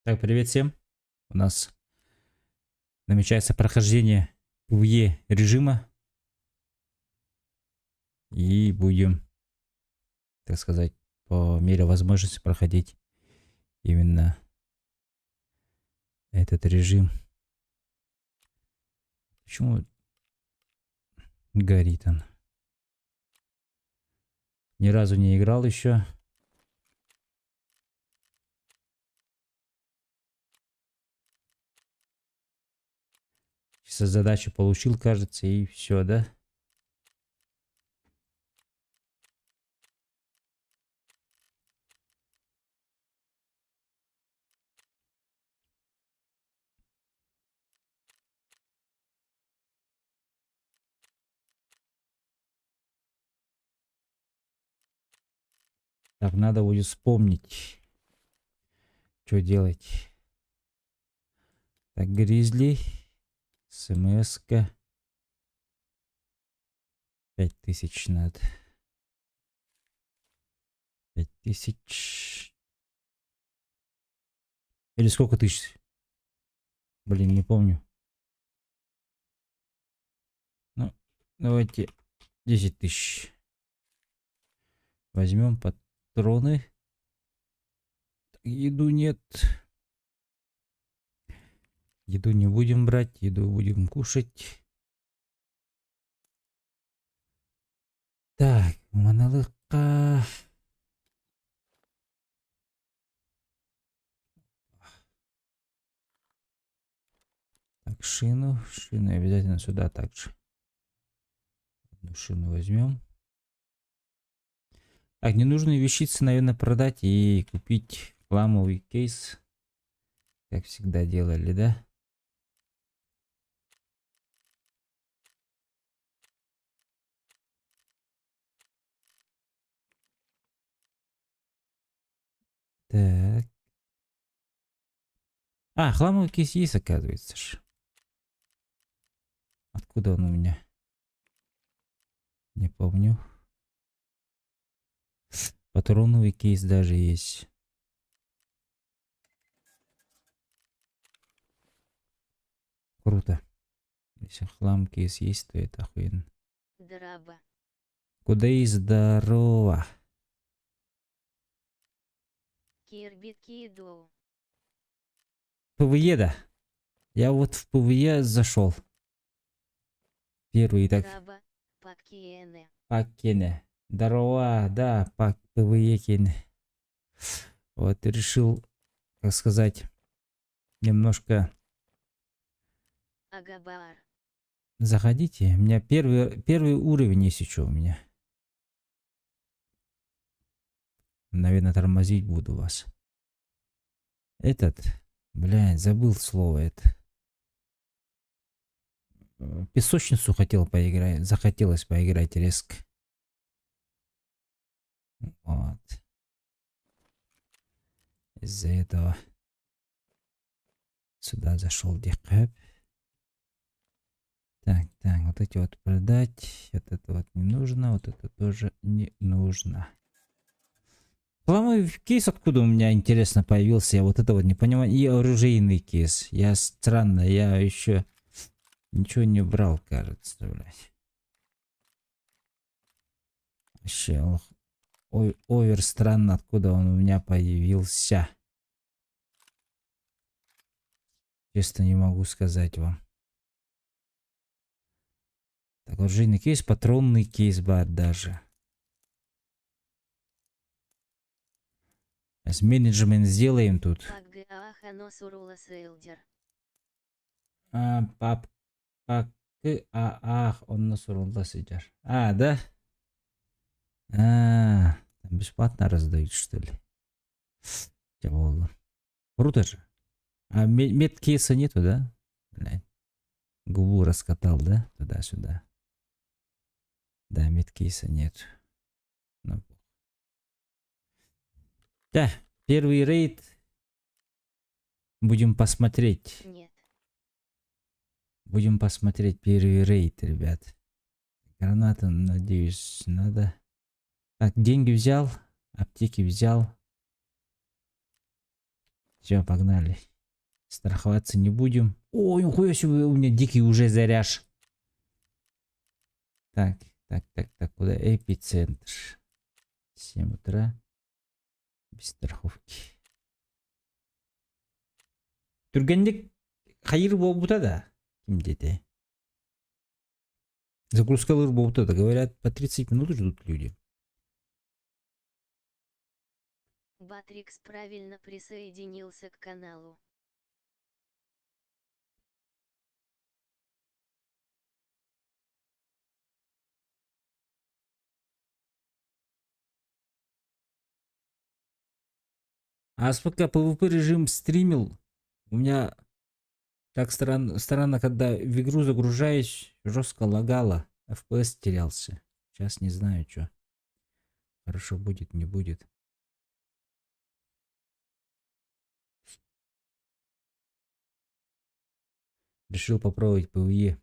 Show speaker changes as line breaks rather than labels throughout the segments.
Так, привет всем. У нас намечается прохождение PvE режима. И будем, так сказать, по мере возможности проходить именно этот режим. Почему горит он? Ни разу не играл еще. Сейчас задачу получил, кажется, и все, да? Так, надо будет вспомнить, что делать. Так, Гризли. СМС-ка. 5000 надо. 5000. Или сколько тысяч? Блин, не помню. Ну, давайте 10 тысяч. Возьмем патроны. Еду нет. Еду не будем брать. Еду будем кушать. Так, монолыка. Так, шину. Шину обязательно сюда также. Одну шину возьмем. Так, ненужные вещицы, наверное, продать и купить хламовый кейс. Как всегда делали, да? Так. А, хламовый кейс есть, оказывается. Откуда он у меня? Не помню. Патроновый кейс даже есть. Круто. Если хлам кейс есть, то это охуенно.
Здорово.
Куда и здорово.
Кирбитки иду.
ПВЕ, да. Я вот в ПВЕ зашел. Первый так.
Здорово. Пакиене.
Пакене. Здорово, да, пак ПВЕ кене. Вот решил, как сказать, немножко
Агабар.
заходите. У меня первый уровень есть еще у меня. Наверное, тормозить буду вас. Этот, блядь, забыл слово это. Песочницу хотел поиграть, захотелось поиграть резко. Вот. Из-за этого сюда зашел декабрь. Так, вот эти вот продать. Вот это вот не нужно, вот это тоже не нужно. Хламовый кейс откуда у меня, интересно, появился? Я вот это вот не понимаю. И оружейный кейс. Я странно, я еще ничего не брал, кажется, блядь. Вообще, ой, овер странно, откуда он у меня появился. Честно, не могу сказать вам. Так, оружейный кейс, патронный кейс-бар даже. С менеджмент сделаем тут. Пап, он нас урулда сидят. Да? Там бесплатно раздают, что ли? Круто же. А медкейса нету, да? Блядь. Губу раскатал, да? Туда-сюда. Да, медкейса нет. Ну. Да, первый рейд. Будем посмотреть.
Нет.
Будем посмотреть первый рейд, ребят. Гранату, надеюсь, надо. Так, деньги взял. Аптеки взял. Все, погнали. Страховаться не будем. Ой, нихуя себе, у меня дикий уже заряж. Так, так, куда? Эпицентр. 7 утра. Без страховки. Түргенде хайыр болып да. Ким деді? Загрузкалар болып да. Говорят, по 30 минут ждут люди.
Батрикс правильно присоединился к каналу.
А пока PvP режим стримил, у меня так странно, когда в игру загружаюсь, жестко лагало, FPS терялся. Сейчас не знаю, что. Хорошо будет, не будет. Решил попробовать PvE.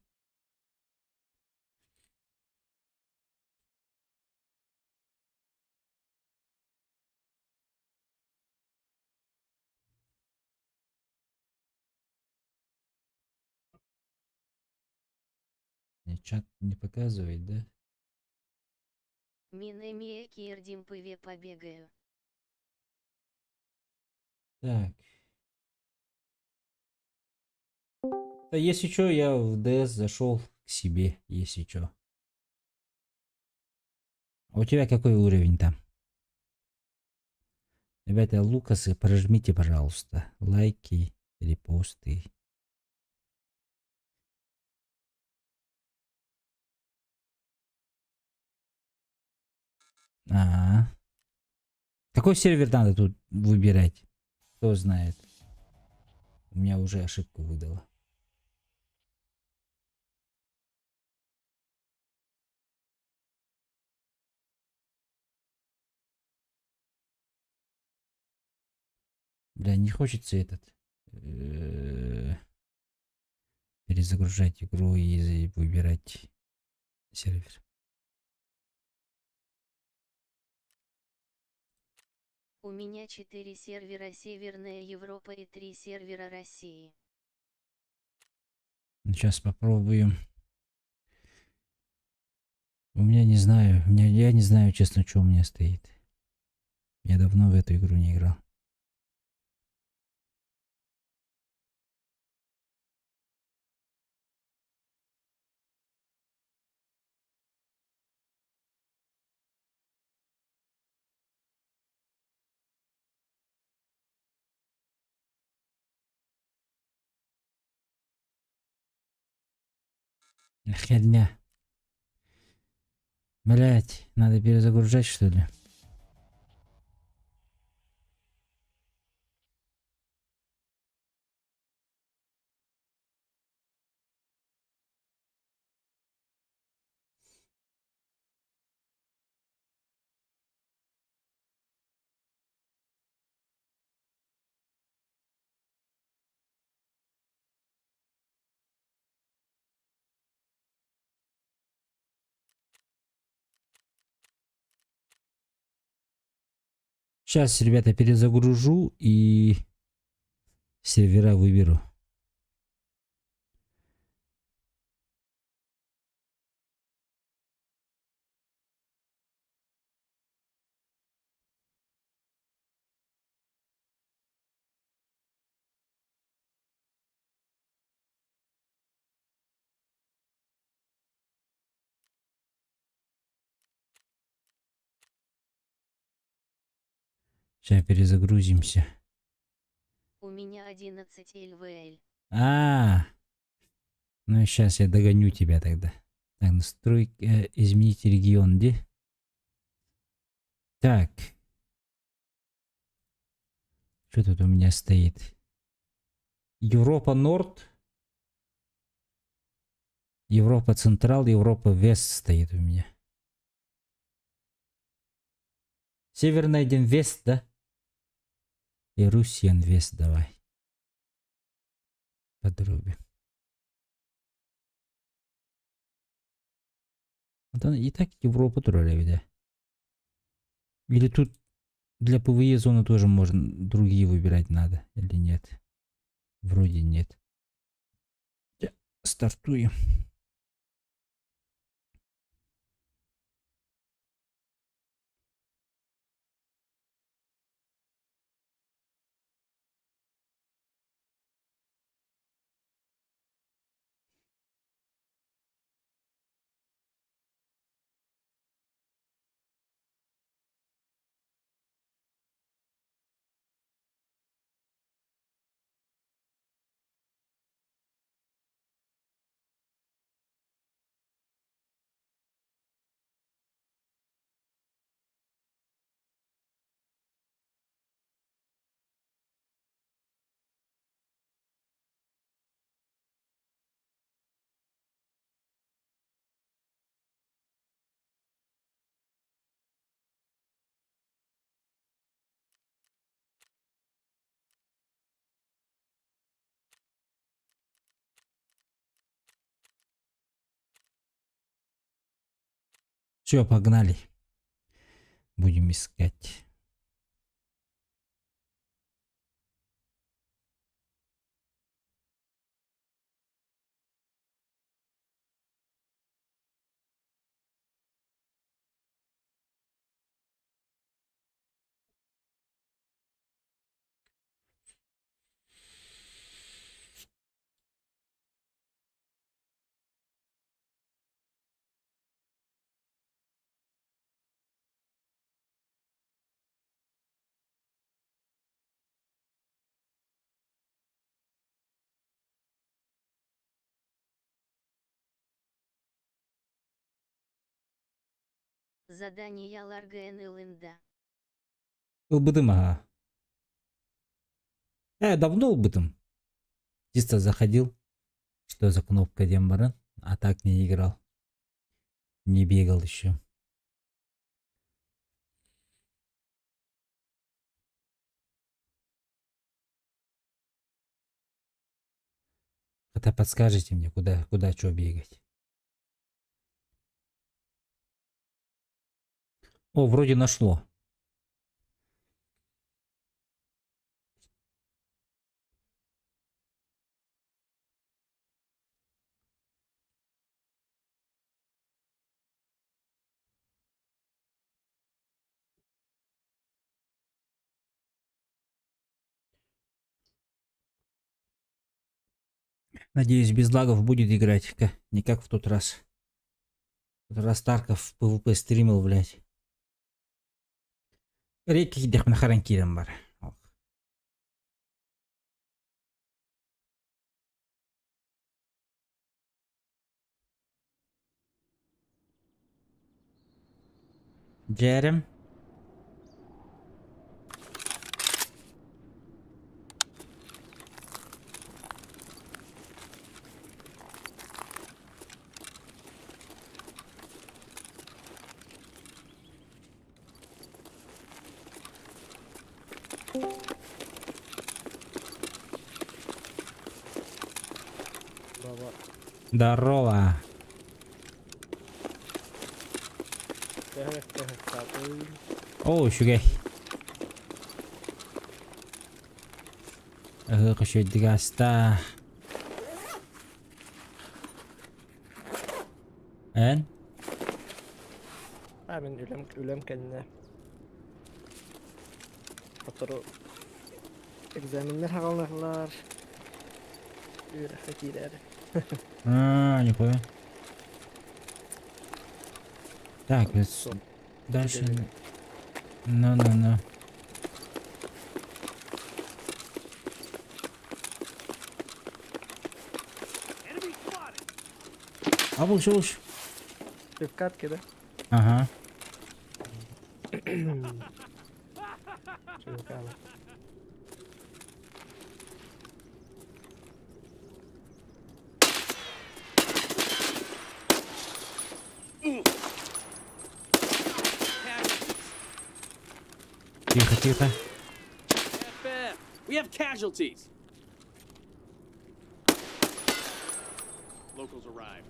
Мне чат не показывает, да?
Минемия Кирдим пыве побегаю.
Так. Да если что, я в DS зашел к себе, если что. А у тебя какой уровень там? Ребята, Лукасы, прожмите, пожалуйста, лайки, репосты. А, какой сервер надо тут выбирать? Кто знает? У меня уже ошибку выдала. Бля, не хочется перезагружать игру и выбирать сервер.
У меня 4 сервера Северная Европа и 3 сервера России.
Сейчас попробуем. У меня не знаю. Я не знаю, честно, что у меня стоит. Я давно в эту игру не играл. Херня. Блять, надо перезагружать, что ли? Сейчас, ребята, перезагружу и сервера выберу. Сейчас перезагрузимся.
У меня 11 ЛВЛ.
Ну сейчас я догоню тебя тогда. Так, настройки, изменить регион, где? Так. Что тут у меня стоит? Европа Норд. Европа Централ, Европа Вест стоит у меня. Северный один Вест, да? И Руссиан Вест давай. Подробим. Вот он и так Европу тролля, да? Или тут Для ПВЕ зоны тоже можно другие выбирать надо или нет? Вроде нет. Стартуем. Все, погнали. Будем искать.
Задание Ларга НЛНД.
Ылбыдым, ага. Давно ылбыдым. Чисто заходил. Что за кнопка дембара? А так не играл. Не бегал еще. Хотя подскажите мне, куда что бегать. О, вроде нашло. Надеюсь, без лагов будет играть. Не как в тот раз. В тот раз Тарков в PvP стримил, блядь. Реки хидех на харанкирам бар. Джерем.
Баба.
Здорово.
Капы.
О, шугай. Кошо дигаста. Эн?
Мен үлем кенне. Отору. Экзаменler хагалнарлар. Үйрәхә киләр.
Нихуя. Так, дальше. Ну. Лучше.
Ты в катке, да?
Ага.
Чуваками.
Тихо.
FF, we have casualties. Locals arrived.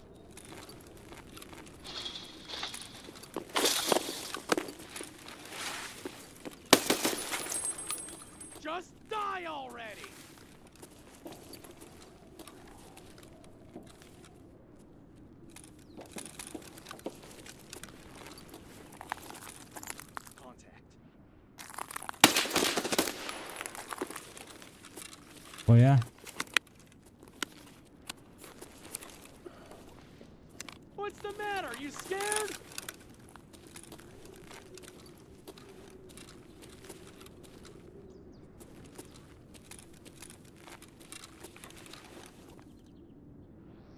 Коя.
What's the matter? You scared?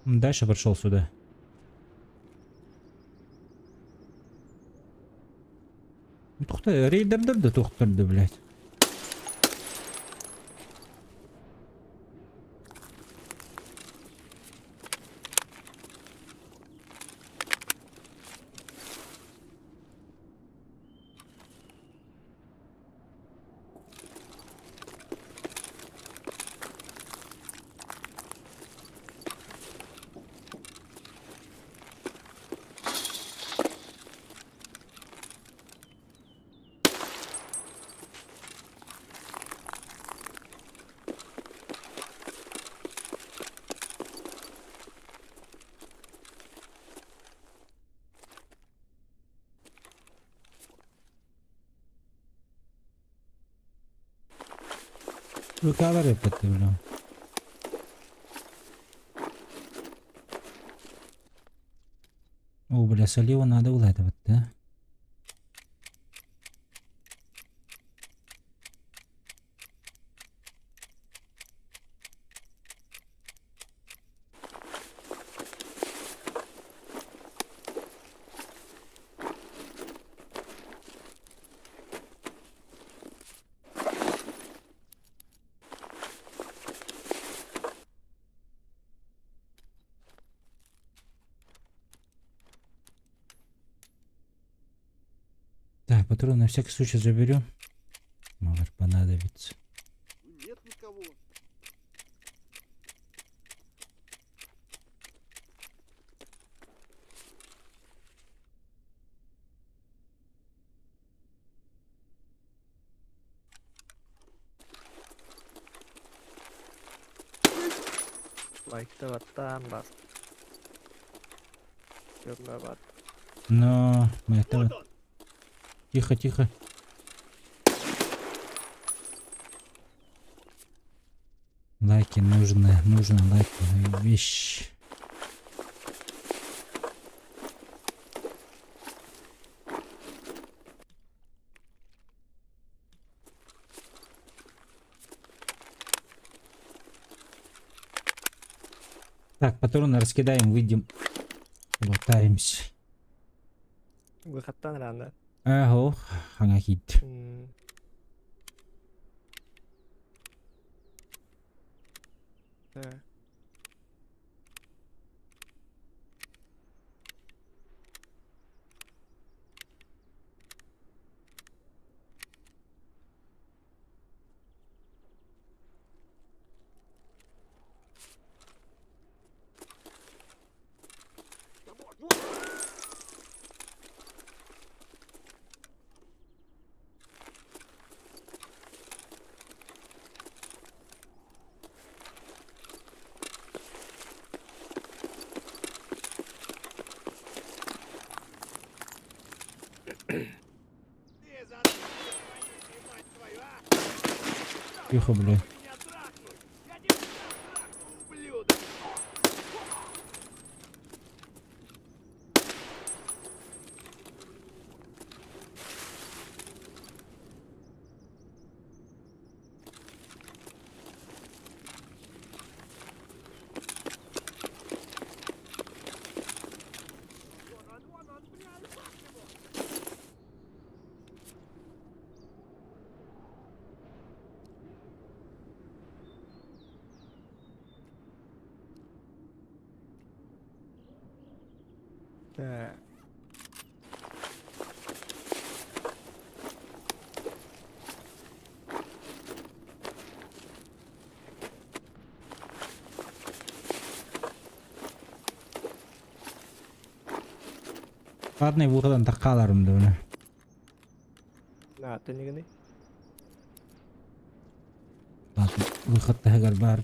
Дальше пошел сюда. Тоқта, рейдердерді тоқтырды, блядь. Рукава репати, бля. О, бля, соливу надо улетывать, да? Так, патрон на всякий случай заберем. Может понадобится.
Нет никого.
Vaihtavat vasta. Kyllä
Но мы это... Тихо, тихо. Лайки нужны, нужно лайки, вещь. Так, патроны раскидаем, выйдем. Лутаемся.
Выходtan рано.
Ого, хангахит.
Да.
Тихо, бля.
Да.
Ладно, buradan takalarım da öyle.
Nah, ini gini.
Ладно, выход тагар бар.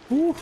Ух.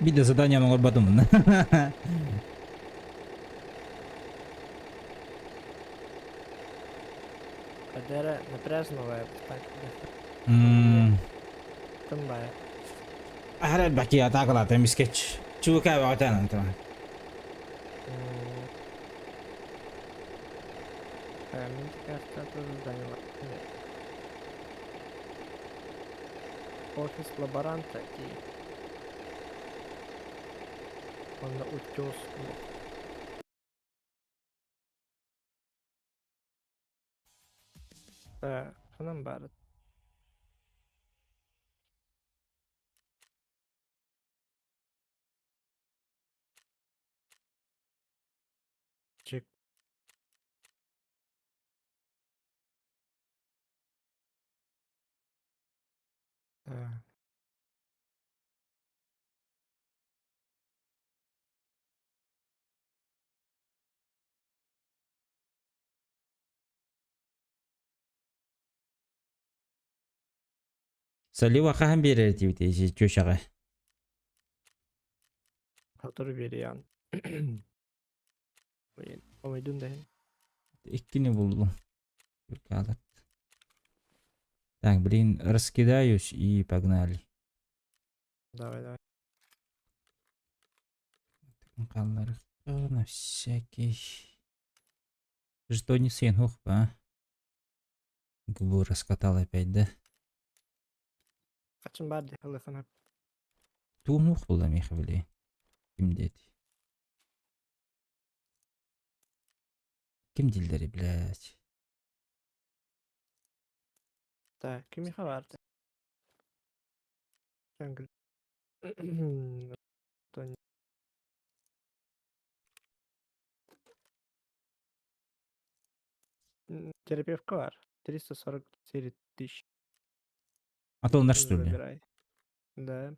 Bir de задание оңор батымын.
Кадера напряжного так. Тынбай.
Ahret baki ya takla temiz geç. Çubuk abi atan tamam.
Мне кажется, тоже заняла. Офис лаборанта и он на утес. Так, что нам барит? Чек. Так.
Salива kahan bir aktivite köşağı.
Hatır veriyan. Oydun da.
İkkini buldum. Yok alat. Так, блин, раскидаюсь и погнали.
Давай.
Қаллар на всякий. Что не сын, ух, а? Губу раскатал опять, да?
Kaçın bardi halısına.
Тум ух был меха, блин. Ким дети? Ким дилдери, блядь?
Так, кимиха vardı? Jungle. Тони. Терапевка var. 344 тысяч.
А то наш, что ли?
Забирай. Да.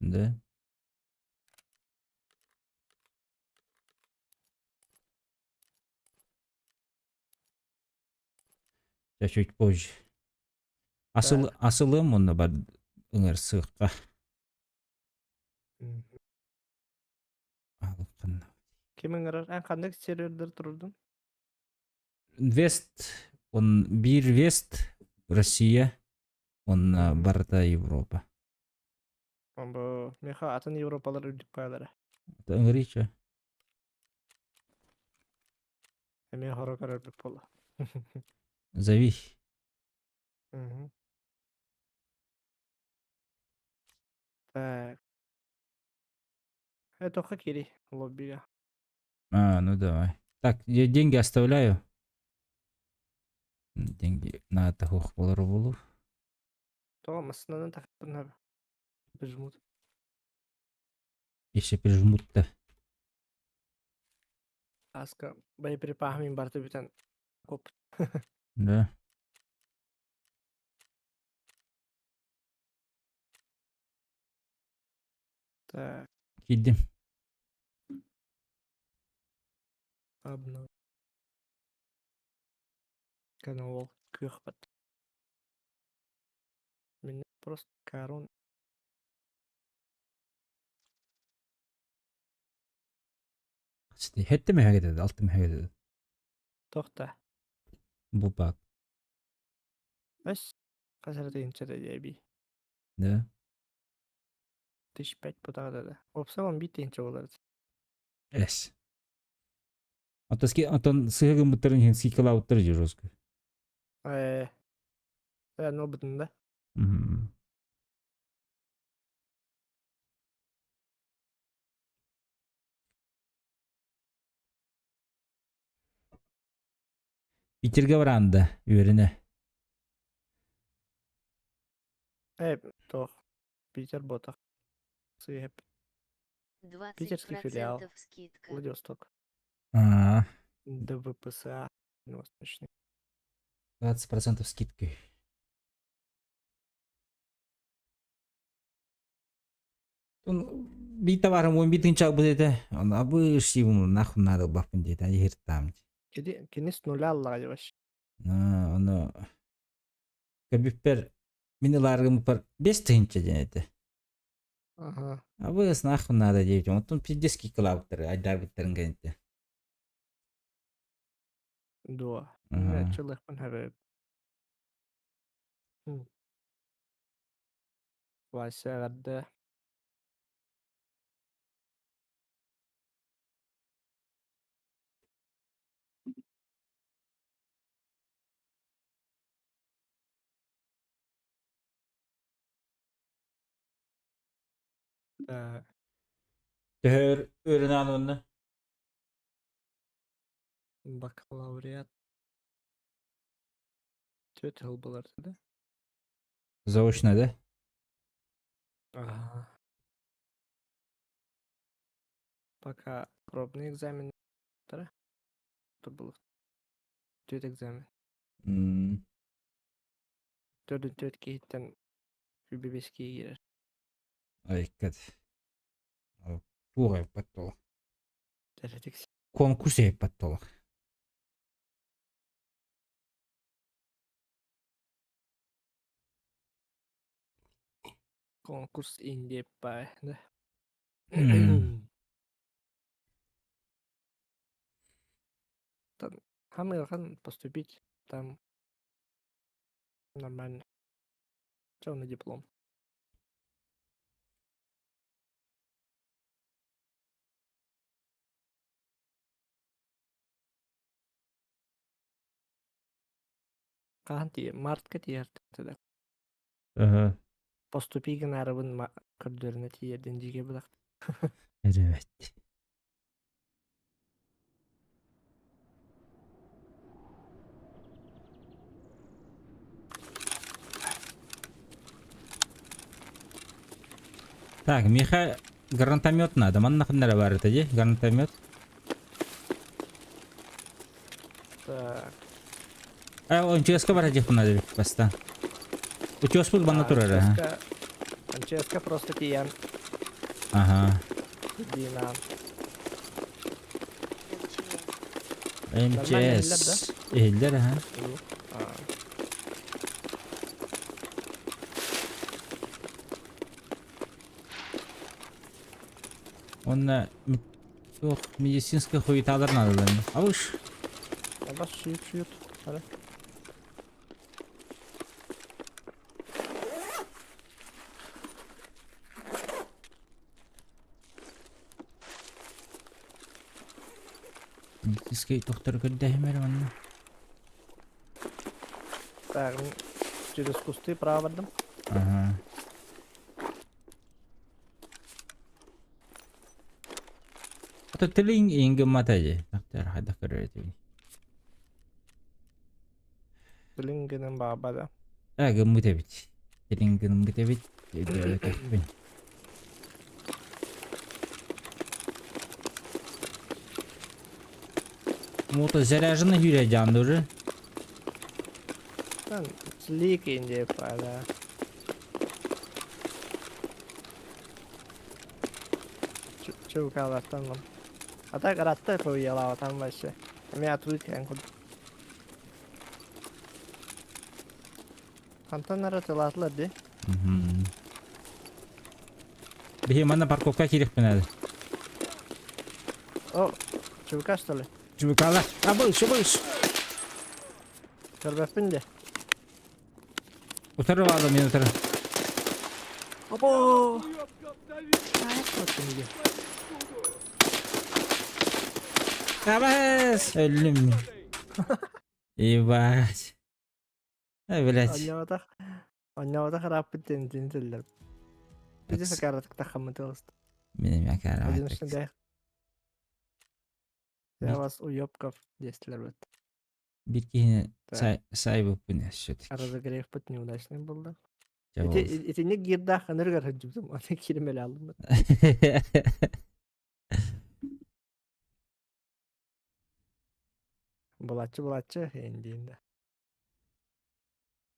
Да. Я чуть позже. Асылым оны бар ыңыр сыққа. Алықын.
Kimin arar? En kandak serverler dururdun?
Вест, он бир Вест, Россия, он барда Европа.
Bu meha atın Avrupalar öldük koyalara.
Это ыңырыча.
Hemen horokar öldük pola.
Зови.
Так. Это хакери лоббига.
Ну давай. Так, я деньги оставляю. Деньги на тахух болар.
Tamam aslında takıldın abi. Bıcmut.
Еще прижмут-то.
Аска боеприпасами барты битен. Коп.
Да.
Так.
Кидим.
Абно. Канал көхпат. Меня просто корон.
Hette mi hareket edildi? Altı mı hareket edildi?
Tohta.
Bu bak.
Бәс, қазір дейін чәді
Да.
1005 бұтағы да. Опсалам бит дейінші оларды.
Эс. Атон сыгын бұттырын скикала бұттыр же жозғы.
Ну бұтында.
Питерге баранды өріне.
Тоқ. Питер ботақ. Сыйып. Питерский филиал.
20% скидка.
Владивосток.
Ага.
ДВПСА. Восточный.
20% скидкой. Bir товарым 11-ci bu dedi. Ona bu şey bunu nahun надо bakın dedi. Ayır tam.
Кені с нуля аллаға жабаш.
Onu köbüpper minilarım par 5 tınca dedi.
Ага.
А вы с нахуй надо девять. Вот тут пиздецкий клаутеры, айдар биттернгенте.
Дуа.
Ага.
Не чулых пан хабib. Вася гадда.
Тör öğrenen onu.
Бакалавриат. Төт жыл болар да.
Заочно, да?
Ага. Пока пробный экзамен. Тара. Это был төт экзамен.
Hmm.
Төрдүн төт кейттен үбебеске кирер.
Айкат. Тугай паттол.
Дәретекс.
Конкурс ей паттол.
Конкурс индеп бай. Да. Там хамырхан поступить. Там нормально. Черный диплом. Кахан тие, мартка тиер.
Ага.
Поступиген арабын көрдөрүнө тиерден жиге булак.
Evet. Так, Миха, гранатомет надо. Man нахуй бар это, де? Гранатомет.
Так.
Он ЧСК бар этих надо поста. Учёс был бана турара.
Анческа просто тиян
Ага.
дина.
МЧС. Ehiller ha. Он yok медицинская хуеталар надо да. Алыш.
Бас шуют. Ара.
Медицинский доктор гөддәһемер аны.
Так, через кусты правардым.
Ага. Это телин инге матаje. Доктор хада көрөтү.
Билингенен бабада.
Ага, мутебит. Телинген мутебит. Мото заряжено юрядян уже.
Там слик индеп бада. Чукалаттан. Ата каратта кояла там вообще. Меня тут кен код. Антонара телатлар ди.
Бихи мана парковка кирик пенады.
О, чука что ли?
Чувакала. А больше.
Körbeppinde.
Утары алды мен утары.
Abo!
You up, David.
Вот иди.
Абас. Ölüm. Ебать. Блять.
Аннавата харап биттен тинтеллер. Биде сакаратык тахамытылыс.
Benim yakar
Один
artık.
üstünde. Я вас уёбков дестилер бит.
Bir kihine
Так.
sahibi bu ne süt.
Разогрев путь неудачный был, да?
Cevap.
Эти не гирда ханыргар хаджубсам, аны киремел алдым. Булачы, эндинде.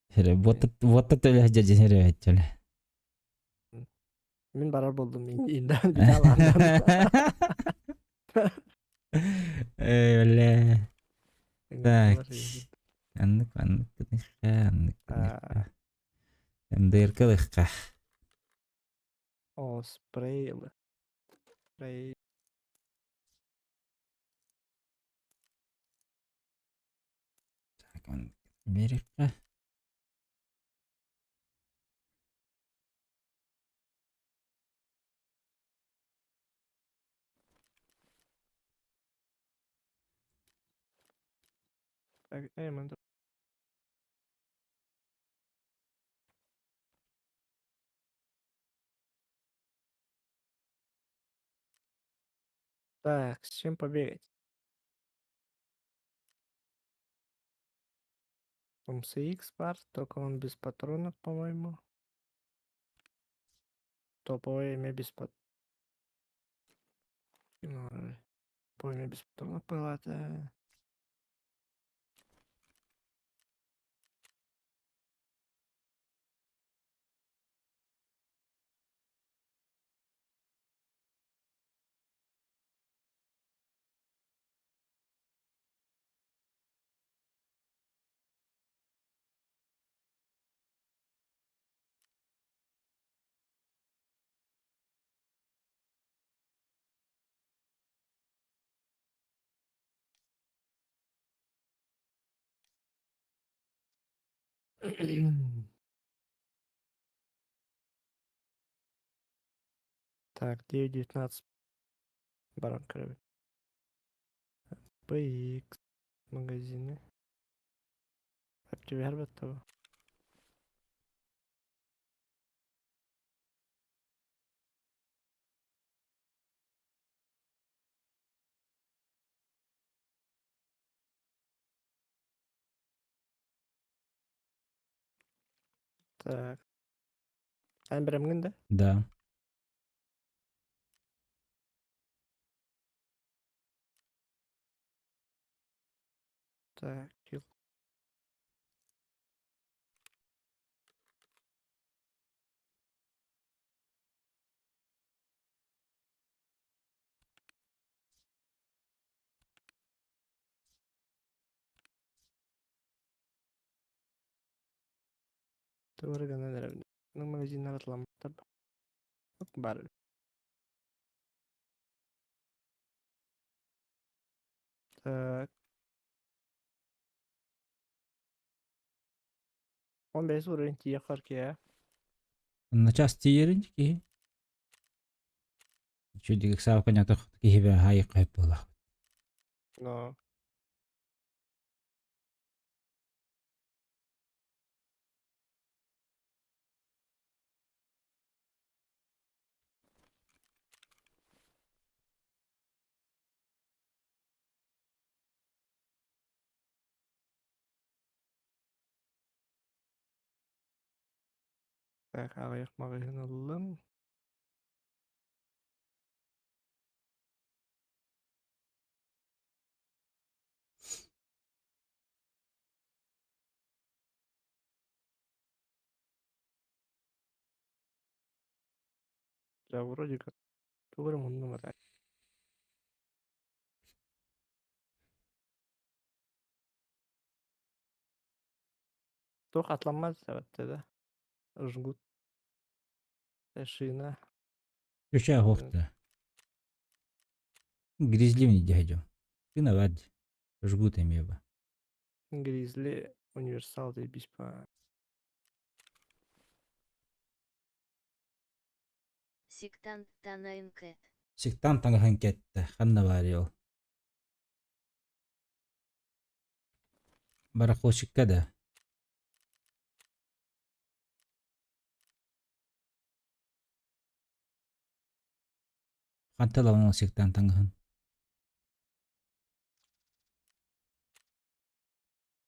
Hele botta töle hacacı hele hacacı.
Мен барар болдум инде бит алам.
Öyle. Так. Anlık. Hem de ırkılıkka.
О, спрейлы. Спрей.
Так, Америка.
Так, Эймонд. Так, с чем побегать? МСХ пар, только он без патронов, по-моему. Топовое имя без патронов. Топовое имя без патронов было, это... Так, 9.19. Барон крови. PX. Магазины. Активер готово. Так. Эмбрем да?
Да.
Так, килл. Дорого, наверное. Ну, магазин на атлам. Бар. Так. 15 уровень тияқар ке.
На час тиеринки. Чудик сау понятно, кихибе хай кайп була.
Но. Так, аяқ магазин алдым. Да, вроде как. Тугры мұнның бар. Тоқ атланмaz сәбәтте да. Жгут. Шина.
Включай хофта. Гризли мне дядю. Ты навадь. Жгут имеба.
Гризли. Универсал да биспа.
Сектант Танайнкет.
Сектант таңған кетті. Ханна бар ел. Барақошикка да. Қантала оның сектант таңған.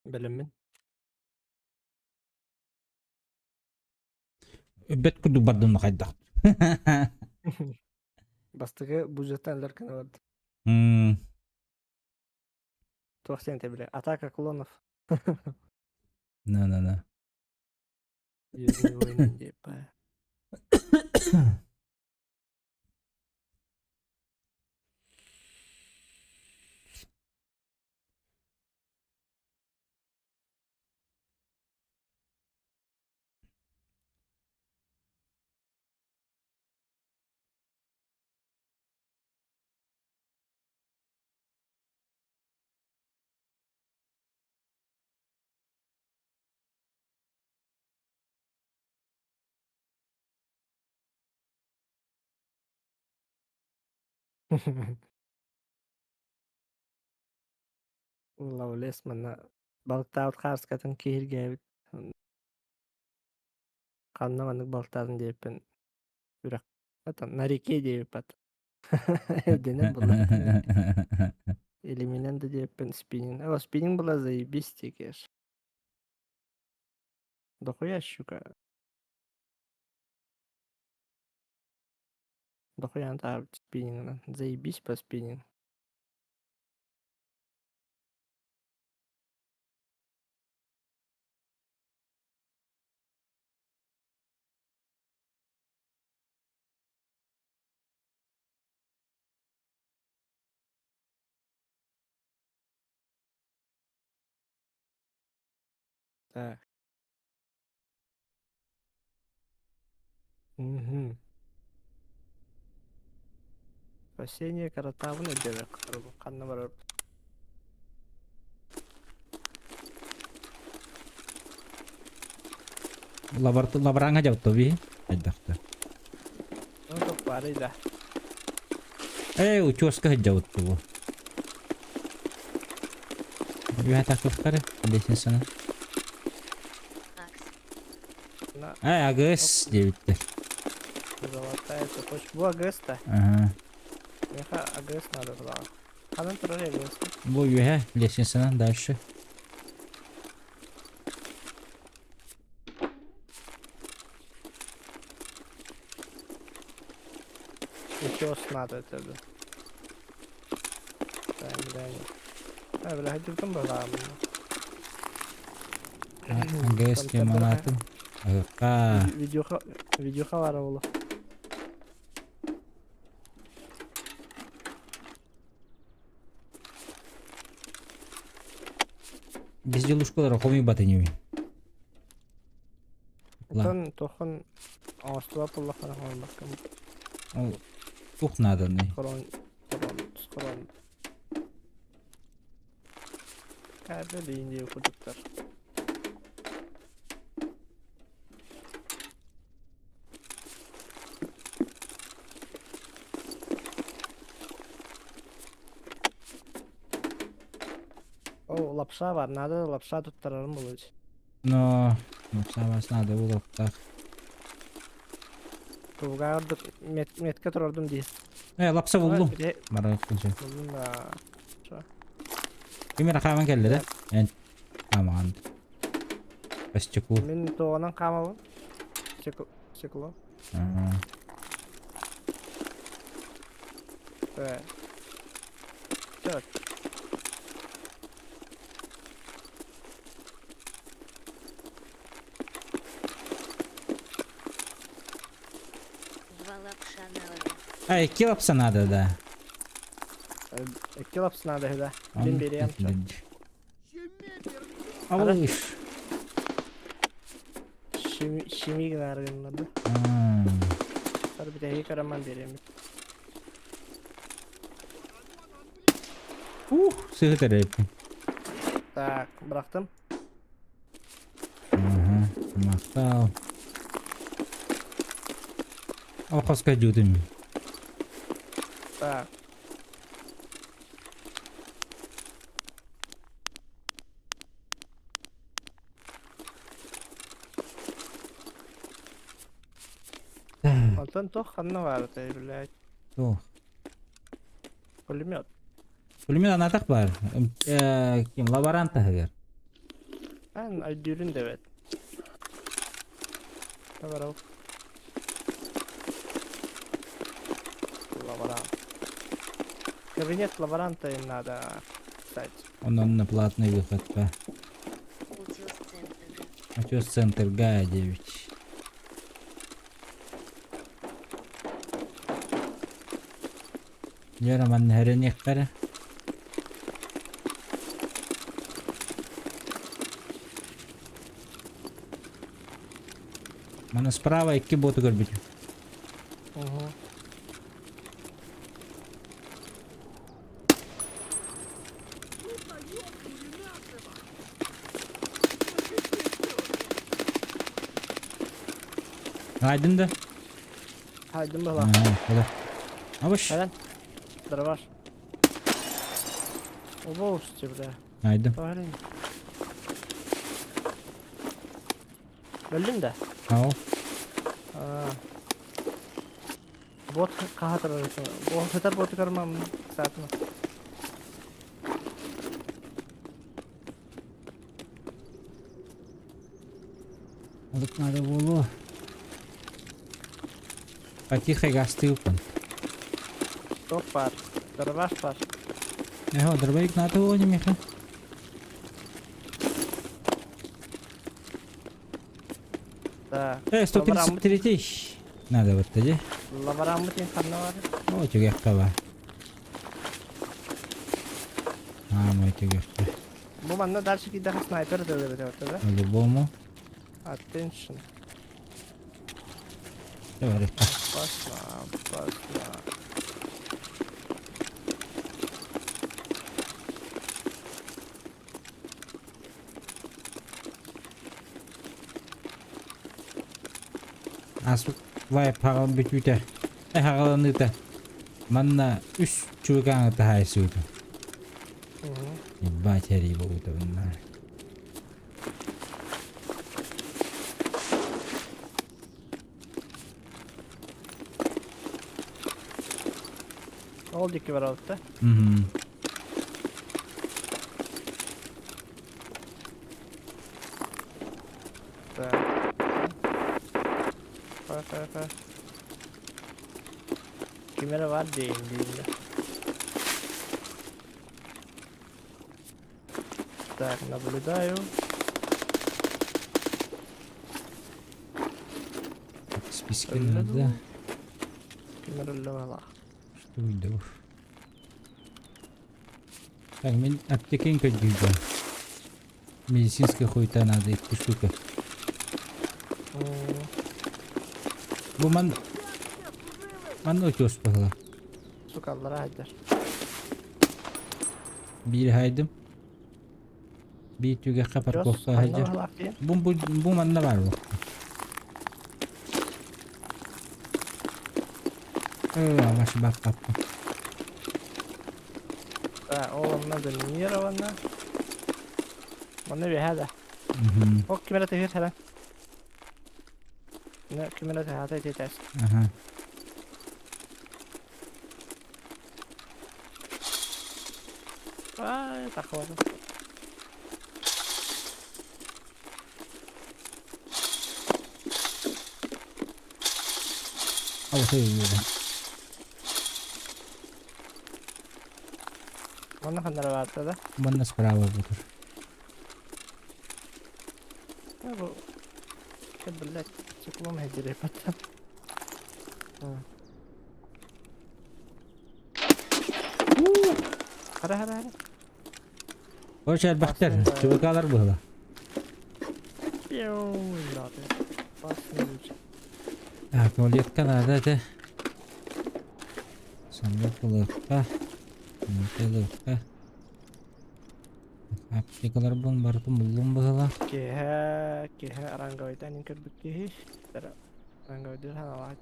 Білімін.
Бет күрді бардымны қайдақ.
Бастығы бюджеттен леркен var. Тоқ сен тебіле. Атака клонов.
На.
Южный войны деп. Лавлес мана балтаут харскатын киирге канна манык балтарын дейппен үрак атан нарике дейп пат. Денем була. Элиминен да дейппен спиннинг. А спиннинг була заебись текеш. Дохуя щука. Дохуя антар спиннинг. Заебись по спиннинг. Так. Угу. Спасение каратавын өдебек. Канна барар.
Лабаранга жабыт тоби. Айдакта.
Ну, топ бары да.
Учёска жабыт тобу. Юа так кыскары. Лесин сана.
Акс.
На,
Агыс дебиттер.
золотая цепочка. Bu Агеста.
Ага.
Меха Агес надо туда. Канан турare Агес.
Бу юа лесин сана дальше.
Еще надо это. Да, бля, хотел там была.
Агыс кеманатым. Агыка.
Видеоха var oğlum.
Без делушкалар хоми батыневи.
Тохан ağustos'ta Allah kana bakın.
Ол тух надо не.
Koron. Nerede deyin diye okuduklar. O lapşa var. Nerede lapşa tutturalım bulucu.
Но сабас надо было так.
Tuğga orada metke tururdum diye.
Лапса булдум.
Bir de
Бара кылчы.
buldum da.
Кимера хаман келди да? Эн хаман. Бастыку.
Мен тоğanan kamavın. Çeklo. Evet. Çok.
Два лапша на
Iki lapsa надо, да.
İki lapsın adı da. Ben biri yapacağım.
Алыш.
Şimi gönderdim. Hadi bir de iyi karaman vereyim.
Сыгытыр эппин.
Так, bıraktım.
Мактал. Алкаска жудым.
Так. Алтын тоқ қанна бар, блядь.
Тух.
Пулемет.
Пулемет анатак бар. Ким лаборант тагыр.
Ben öldürün de evet. Ne var o? Лаборант. Кабинет лаборанта им надо, кстати.
Он на платный выход.
Утес-центр.
Отец центр Га-9. Яраман хәренек кара. Мана справа iki боты görбүт.
Угу.
Aydın da.
Haydi bala.
Hadi. Avuş.
Helen. Дробаш. Оба ушти, бля.
Айдым.
Парень. Öldün de.
Ау.
Aa. Bot kahat arasın. Bu sefer botu karmam zaten.
Alık надо было. Потихо гастылкан.
Top var. Dробаш var.
Эго, дробовик надо было не меха.
Да.
133. Надо вот тоді.
Lavaran mı kanına var?
О, тюгехка var. Мой тюгехка.
Bu bana dersi ki daha sniper de öyle ortada.
По-любому.
Attention.
Давай,
Basma, basma.
Асу вай парал битүтэ. Хагаланыта. Манна үс чугаан тахайсууд. Батарея будет на.
Ne oldu ki var altta?
Мгм.
Да. Far. Kamera var değil de. Так, наблюдаю.
Списки надо.
Камера левела.
Что это? Так, мен аптекенька дюйда. Медицинская хуйта надо, их штука. Bu man ötüyoruz bakalım.
Su kaldılar haydi.
Bir haydım. Bir tüge kapar koksa haydi. Bu manda var bu. Başı bak kaptım.
Oğlum ne dönüyor ona? Bana bir hadi. O kamera tehir hele. Ne kamera tehir hadi yeter.
Aha.
Ay takmadım.
Al yiyorum.
Bana kadar vardı da.
Bana sправа budur.
Ne bu? Kebirler. Çıkmam hecire patam. Hara.
Hoş el bakter. Çubuklar bu hala.
Piu. İlahi. Basmıyor.
Так, рулетка надо это. Самолет лодка. Лодка. Аптекалар бун барды муллум быгала.
Kehe arangawaitan yang kerbukti tara arangawaitan halalat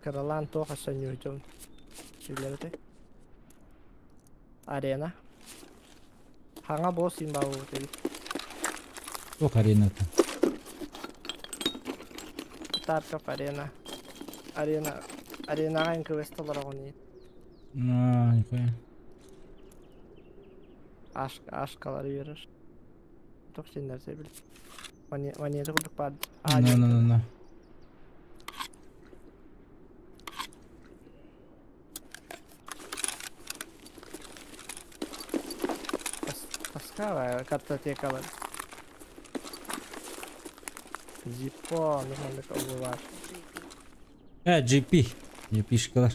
keralan to hasanyo jom silerte arena hanga bos simbau tadi
O karinata.
tar ka arena yang ke westalar oni
Нихуя.
aşkaları verir. Çok şeyler sebil. Maniyeti kurduk bari.
No.
Paskava kartotekalar. Zippo, nihonda kabul var.
GP. GP-шкалар.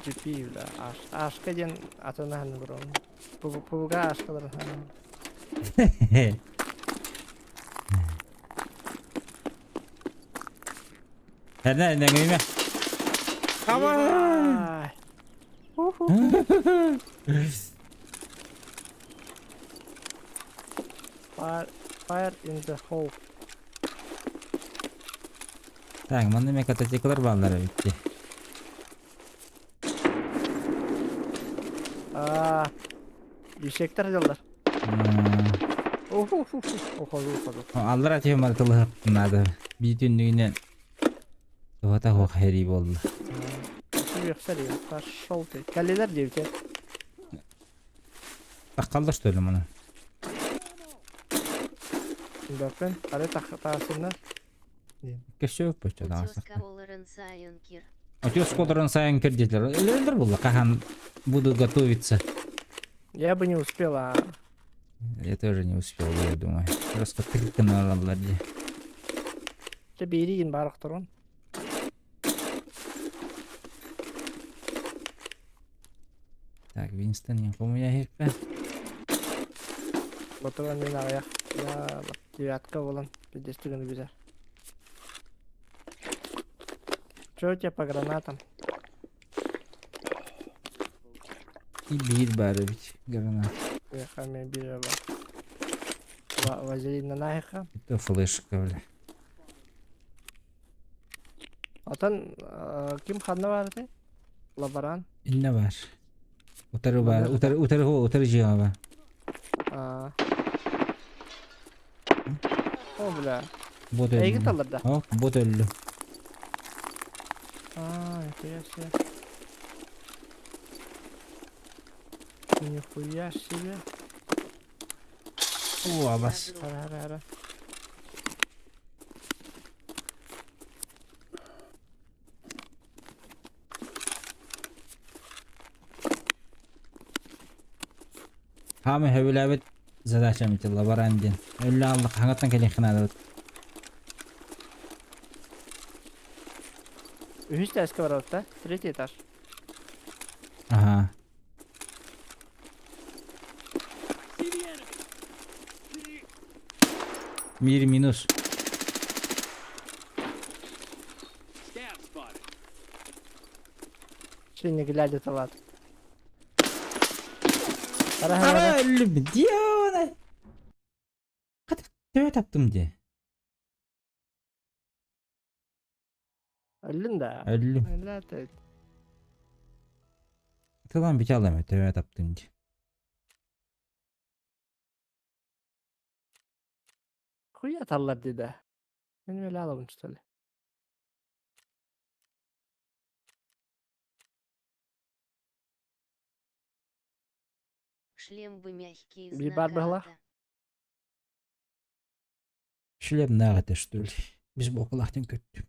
GP bile. Aşka gen atına hanı buron. Puga aşkalar hanı.
Nereden gıyma?
Aman! Fire in the hole.
Так, мында мекататиклар баллары битти.
Aa, Bişekler yollar. Oho. Oho.
Аллар атıyor martılı надо. Bir tünlüğüne Tuhata ho hayri boldu.
Şu yoksa değil. Şol değil. Kelleler diyor ki.
Tak kaldır söylüm onu.
Bakın. Hadi takasınlar.
Köşe yok böyle daha
Утёс
sakın.
Каоларен Сайонкир.
Отец колорын сайын кирдилер. Элендер булла кахан буду готовиться.
Я бы не успела.
Я тоже не успел, я думаю. Просто тыкканы алалар же.
İşte bir yiyin barık durun.
Так, Винстон, я помню, я херпе.
Baturan beni ayak. Ya bak. Девятка olan. Bir destüğünü güzel. Что у тебя по гранатам?
И бир бары бит. Гранат.
Яхами бiri var. Vazelin нахиха.
Это флешка, бля.
Atan kim kanlı vardı? Labaran.
İnne var. Utarı var. Utarı ciha var.
Aa. O bile.
Bot
Ey git
öldü.
alır da.
Hop, bot öldü.
Aa, nihуя себе. Нихуя себе.
Oo, bas.
Hara.
Hami hövüləbət задача мити лаборандин. Ölü aldık. Hangattan kelin xinadı.
Üç tane var orada. Третий этаж.
Aha. Bir minus.
Şimdi глядя талат. Hara
Ama
hara.
ölü mü? Diyor ona. Katıp tövbe taptım diye.
Öldün de.
Ölüm.
Öldü.
Tılan bir çalamıyor tövbe taptım diye.
Хуя atarlar dedi. Benim öyle alalım işte.
Шлем бы мягкий из
Bir barbela.
наката.
Şöyle bir nağıt işte öyle. Biz bu okulaktan kötü.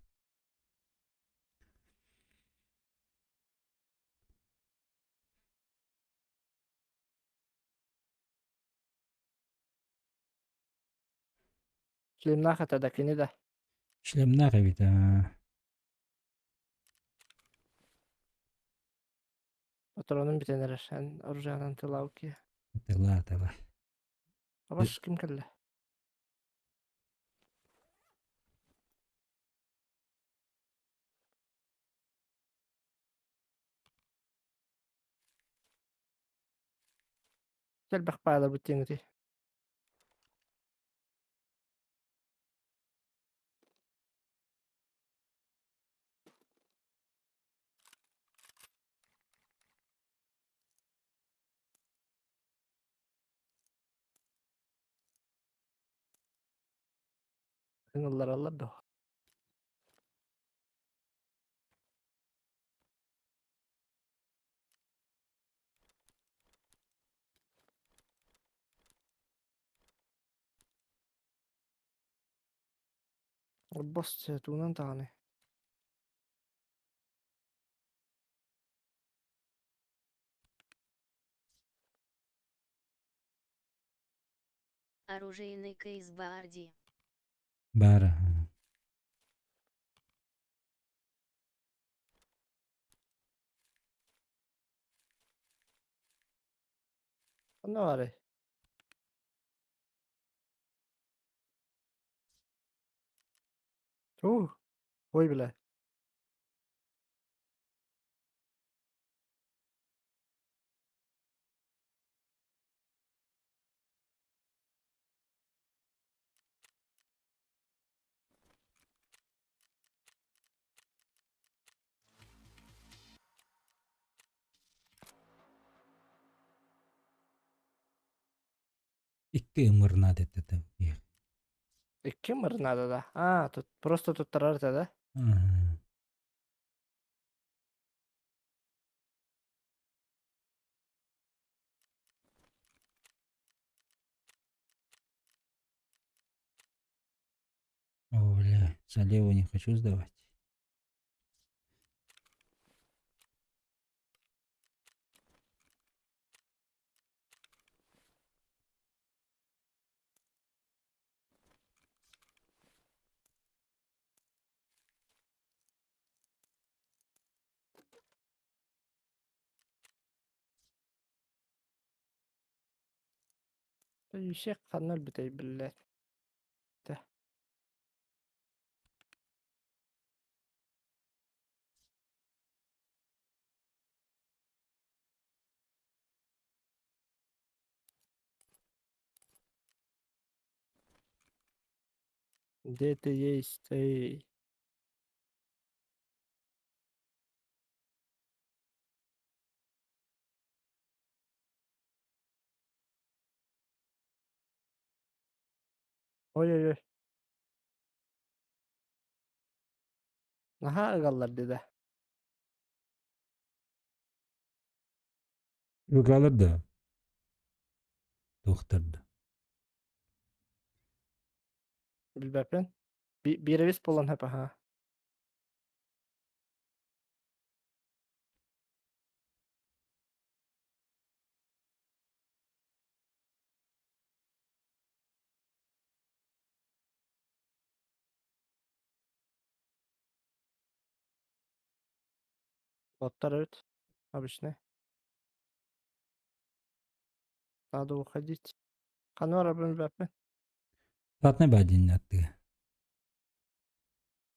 Şimdi nakatadakini de.
Şöyle bir nağıt bir daha.
Patronun bir tane sen orjanan tılav ki.
Tıla.
Avaş kim kelle? Gel bak bağla bu tengri. Kınıllar alır da. Boss tuğundan tane.
Оружейный кейс Баарди.
Bara.
Ne var? Oy bile.
2 ымырна деді.
İki mırnada da. Aa, prosto tutturar da.
О, бля, залево не хочу сдавать.
Yüksek kanal bitey billet. De. Где-то есть. Эй. Ой-ой-ой. Naha ıgallar dedi.
Kalırdı. Doktordu.
Bilbepin. Bir evis bulan hep ha. Баттар evet. Обычный. Надо уходить. Канора bilbepin.
Tatne badin attı.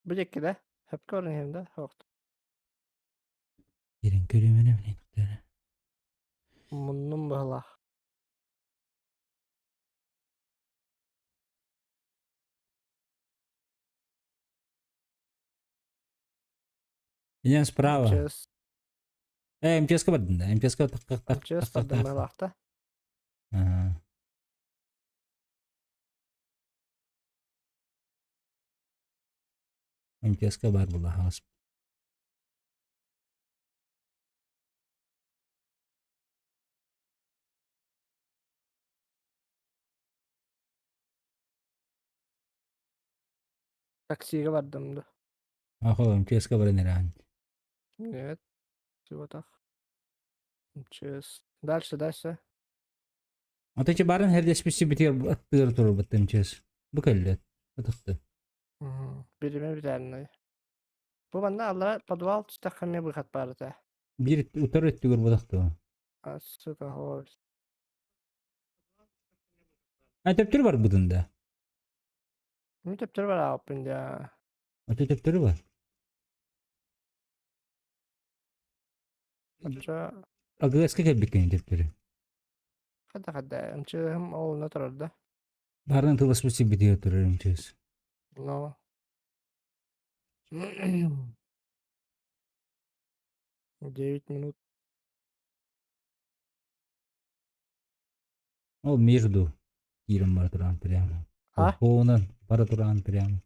Bu de. Hep görün hem de. Yok.
Yerin körümüne mi ne?
Munnum bıhla.
Идем справа.
Мчес.
МЧС-ка бардın da. МЧС-ка tak tak tak
Мчес
tak tak
тадым
tak.
быhlakta.
Ага. МЧС-ка бар була хас.
Taksiye vardım da.
Ахо МЧС-ка бар неран.
Evet. Всего так. Мчес. Дальше.
Ата че барын herdeспisi bitiyor attır tur battı МЧС. Bu kellet. Atıktı.
Birime bir tane. Bu bana Allah подвал çıtakmaya bıkat bari de.
Bir utar etti gör batıktı.
Suka hol.
Ha teptiri var budunda.
Ne teptir var abi ya.
Ata teptiri var.
Acaba
Agı eski kelbikkenin teptiri.
kadar. Mçehim oğluna turardı.
Barın tıvıspisi bitiyor turur МЧС.
No. 9 минут.
O между Киром бар туран прямо.
А?
Хоунан бара туран прямо.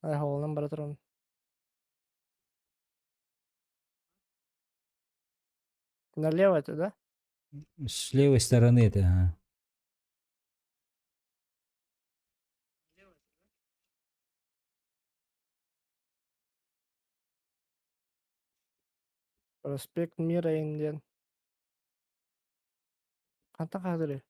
Ay oğlum bana turun. Налево это, да?
С левой стороны это, ага.
Проспект Мира Индиан. Кanta kadar?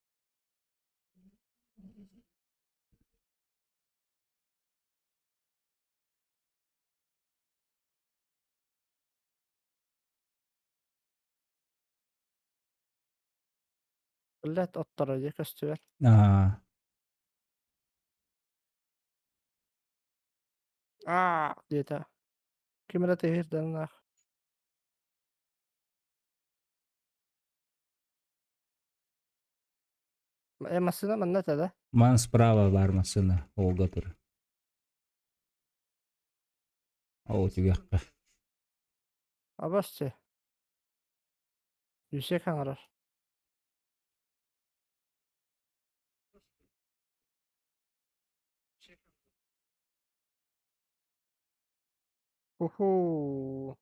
Millet atları köstüver.
Ага.
Aa diye. Kimere tehirden ah. Masına manata da.
Ман справа бар машина. Олга тур. А у тебя
Abasçı. Yüksek hangar. Уху.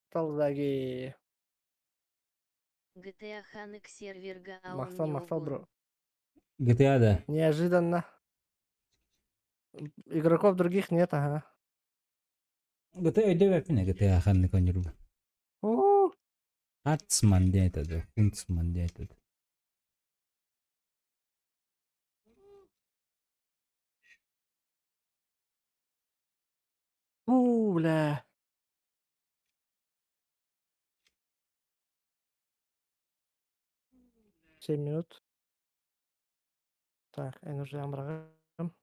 Талдаги.
GTA Ханык сервер Гаун
Махсал, бро.
GTA, да.
Неожиданно. Игроков других нет, ага.
GTA ödev yapayım da GTA kan konjurbu.
У,
Hartzman diye aytadi. Huntsman diye aytadi.
бля. 7 минут. Так, уже амрагам.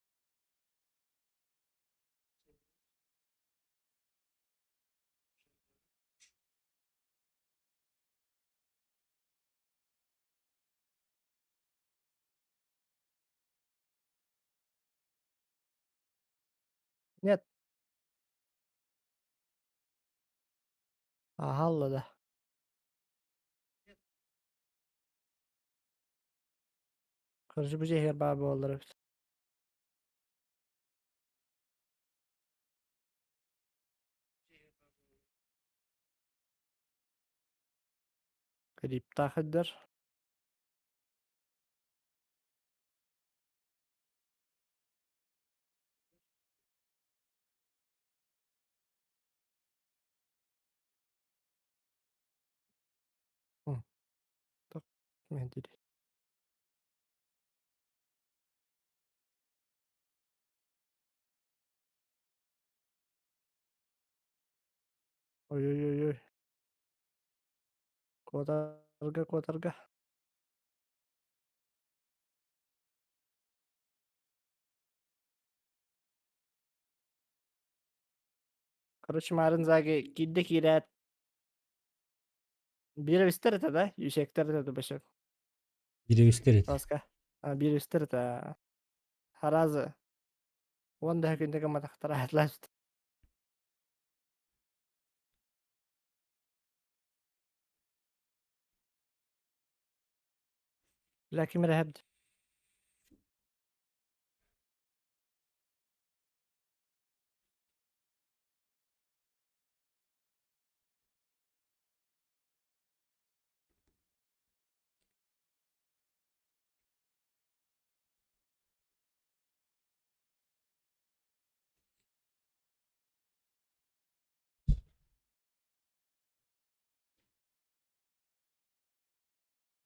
Нет. Ага, да. Короче, бөжек хер бабы олар. Крипта хедер. Так, мендили. Ой-ой-ой-ой. Котарга. Короче, марын заги кидде кирет. Бир вистер это, да? Юсектер это башак.
Biri gösterir.
Таска. Бир вистер это. Харазы. Онда хакендеге матахтара хатлашт. Лаки мерхабд.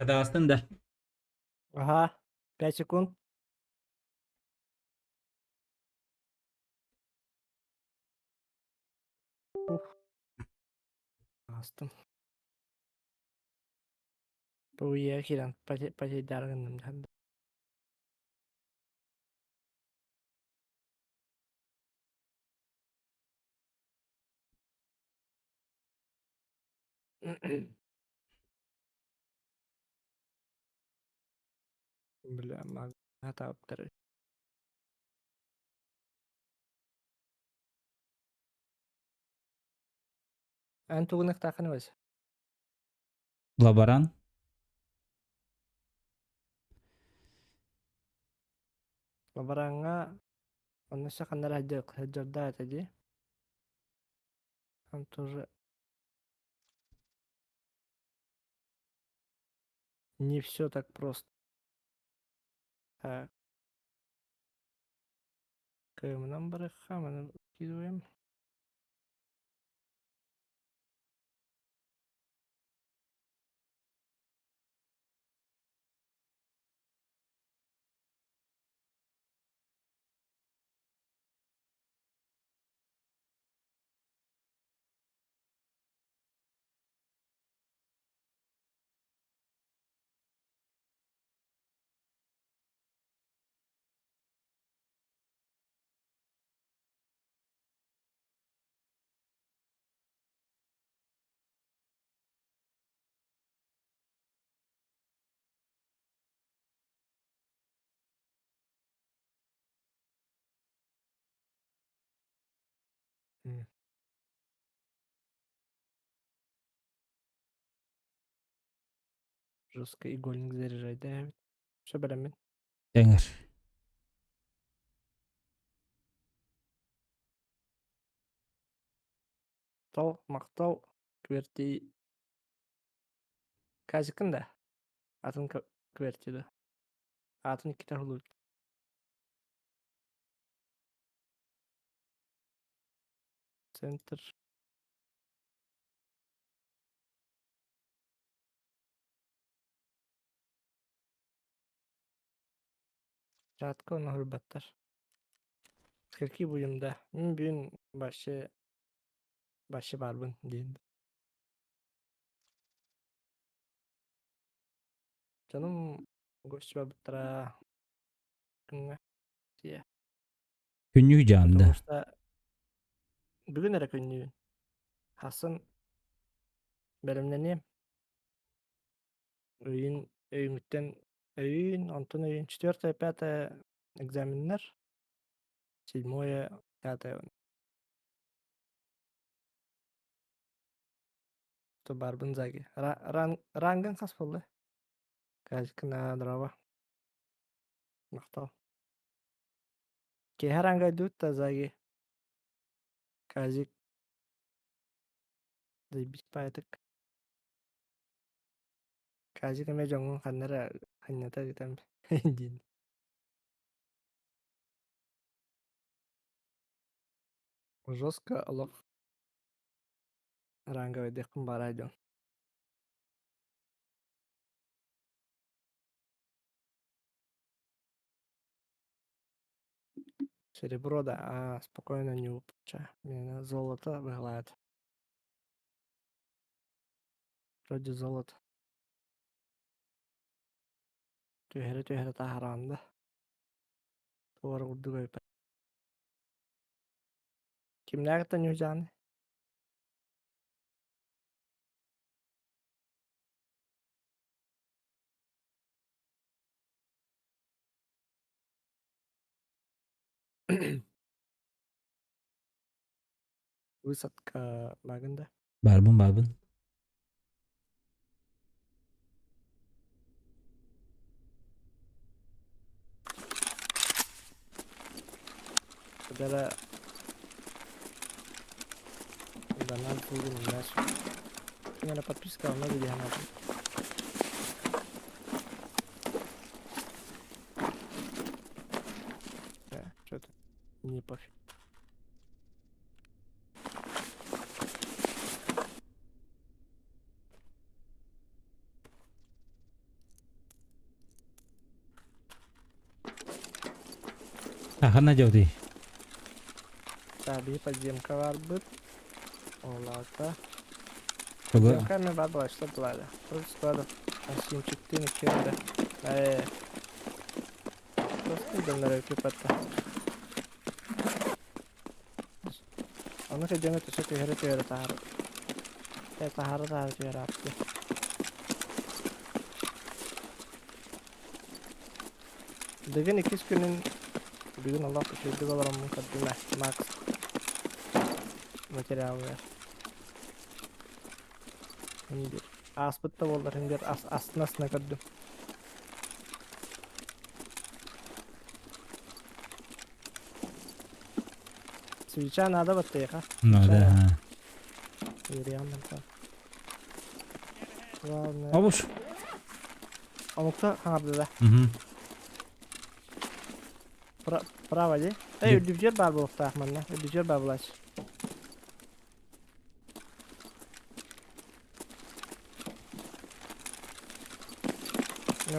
Kada aslında.
Ага. 5 секунд. Уф. Астым. Bu iya kiran pati dargan nam. Бля, маг. Хата аптары. Антугунак таканы бas.
Labaran.
Лабаранга оннаса кандар хаджарда тadi. Там тоже не все так просто. Так, кімнан бараққа мына кидуем. М, Жестко игольник заряжать, да? Все білемін.
Denir.
Мактау кверти кажыкында. Атын квертиді. Атын китер хулу. Центр. Жатка оны хурбаттар. Скільки буйымда. Мен бүгін başı барбын дейін. Canım goşçu babıttıra. Күнгө. Тие.
Күннү жанды.
Потому что бүгін әрі күннүйін. Хасын бәрімненем. Өйүнгүттен онтон өйүн 4-5 экзаменler. 7-5. То барбын заги. Рангын қас болды. Кажыкына дрова. Мақтал. Кеһе ранга идут та заги. Кажик. Заебись поэтик. Кажик эме жоңун ханнара ханната гитам. Дин. Жестко алох. Ранга өйдекін барайдың. Серебро, да, спокойно не упча. Мне золото выглядит. Вроде золото. Түйері тахаранды. Туар урду көйпі. Kimlerden yüzden? Высадка багында.
Барбын.
Kadara донат будем наш. У меня подписка на видео надо. Что-то не пофиг.
Ахана жауды.
Tabii подземка var bu. Олата.
Кого?
Подземка ми var başladılar. Просто складов. Асим çıktı ne kere. Просто донlara öpüpatla. Onu ke jeme to tüyere tahar. Tahar tüyere attı. Bugün 2 günün bugün Allah teşekkür ederim mukaddime max materyal ver. Şimdi aspıtta bollar hem aslına kaddım. Switch'a nada battı ya.
Надо.
Yürüyen ben sana. Ладно.
Абуш.
Amukta harbi da.
Угу.
Право де. Ey ödücür var bu okta Ahman'la. Ödücür var bulaş.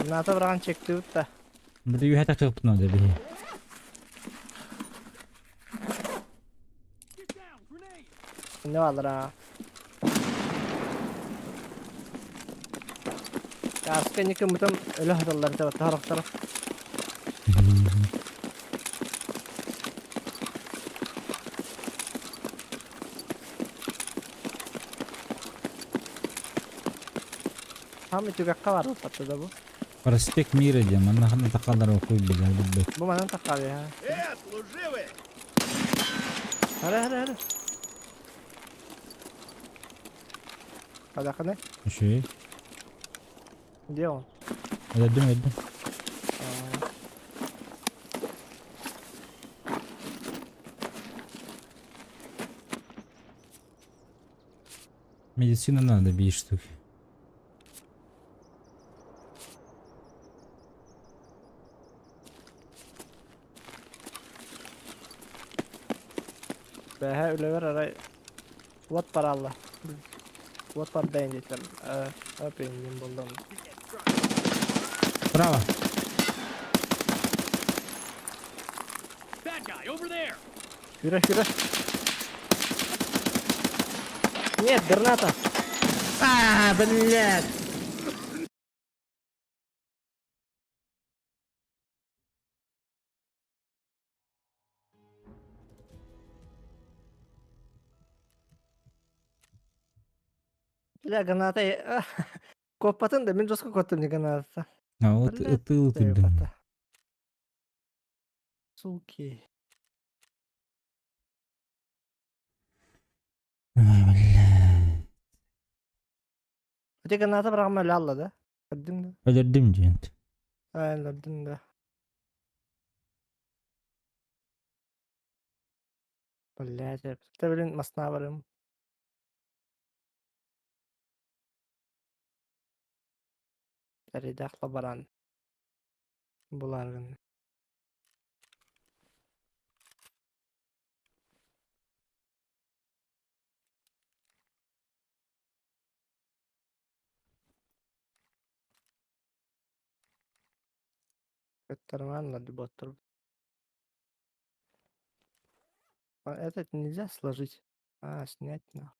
Nata bırakın çekti da.
Burada yuha takıp надо bir.
Ne var ha? Ya aslında ne kadar öyle hatalar da taraf. Ham itu gak kabar apa tuh bu?
Проспект Мира дем, она такалар окуй билет.
Bu mana takal ya?
Служивый!
Hadi. Ada kan ne?
Şey.
Dia on.
Öldüm. Медицина надо 5 штук.
Бәһә үләвер арай. Вот пар алла. Вот пар дайын дейтер. Öpeyim buldum.
Право.
Yürü yürü. Нет, граната. Блядь. Бля, граната. Копатын да мен жоско коттум не граната.
А вот
Блядь,
это ылкыдым.
Бата. Суки.
Ай, бля.
Хотя граната бірақ мәлі алла да. Көрдің да.
Өлердим жент.
Айлардың да. Блядь, ты, блин, масна барым. Тәрейді баран. Бұларғын. Көттермен надо боттыр. Этот нельзя сложить. Снять на.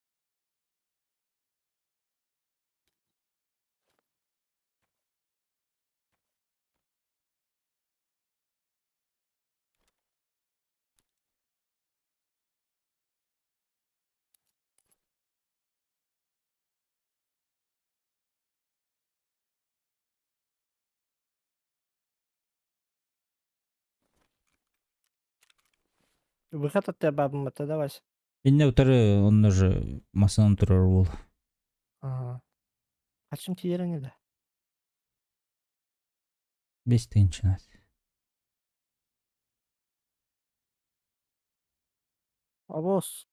Выход от тебя бабам это давай.
Инне утары он же масадан турар бул.
Ага. Қачым тиеріне да.
5 тыйынчынат.
Авос.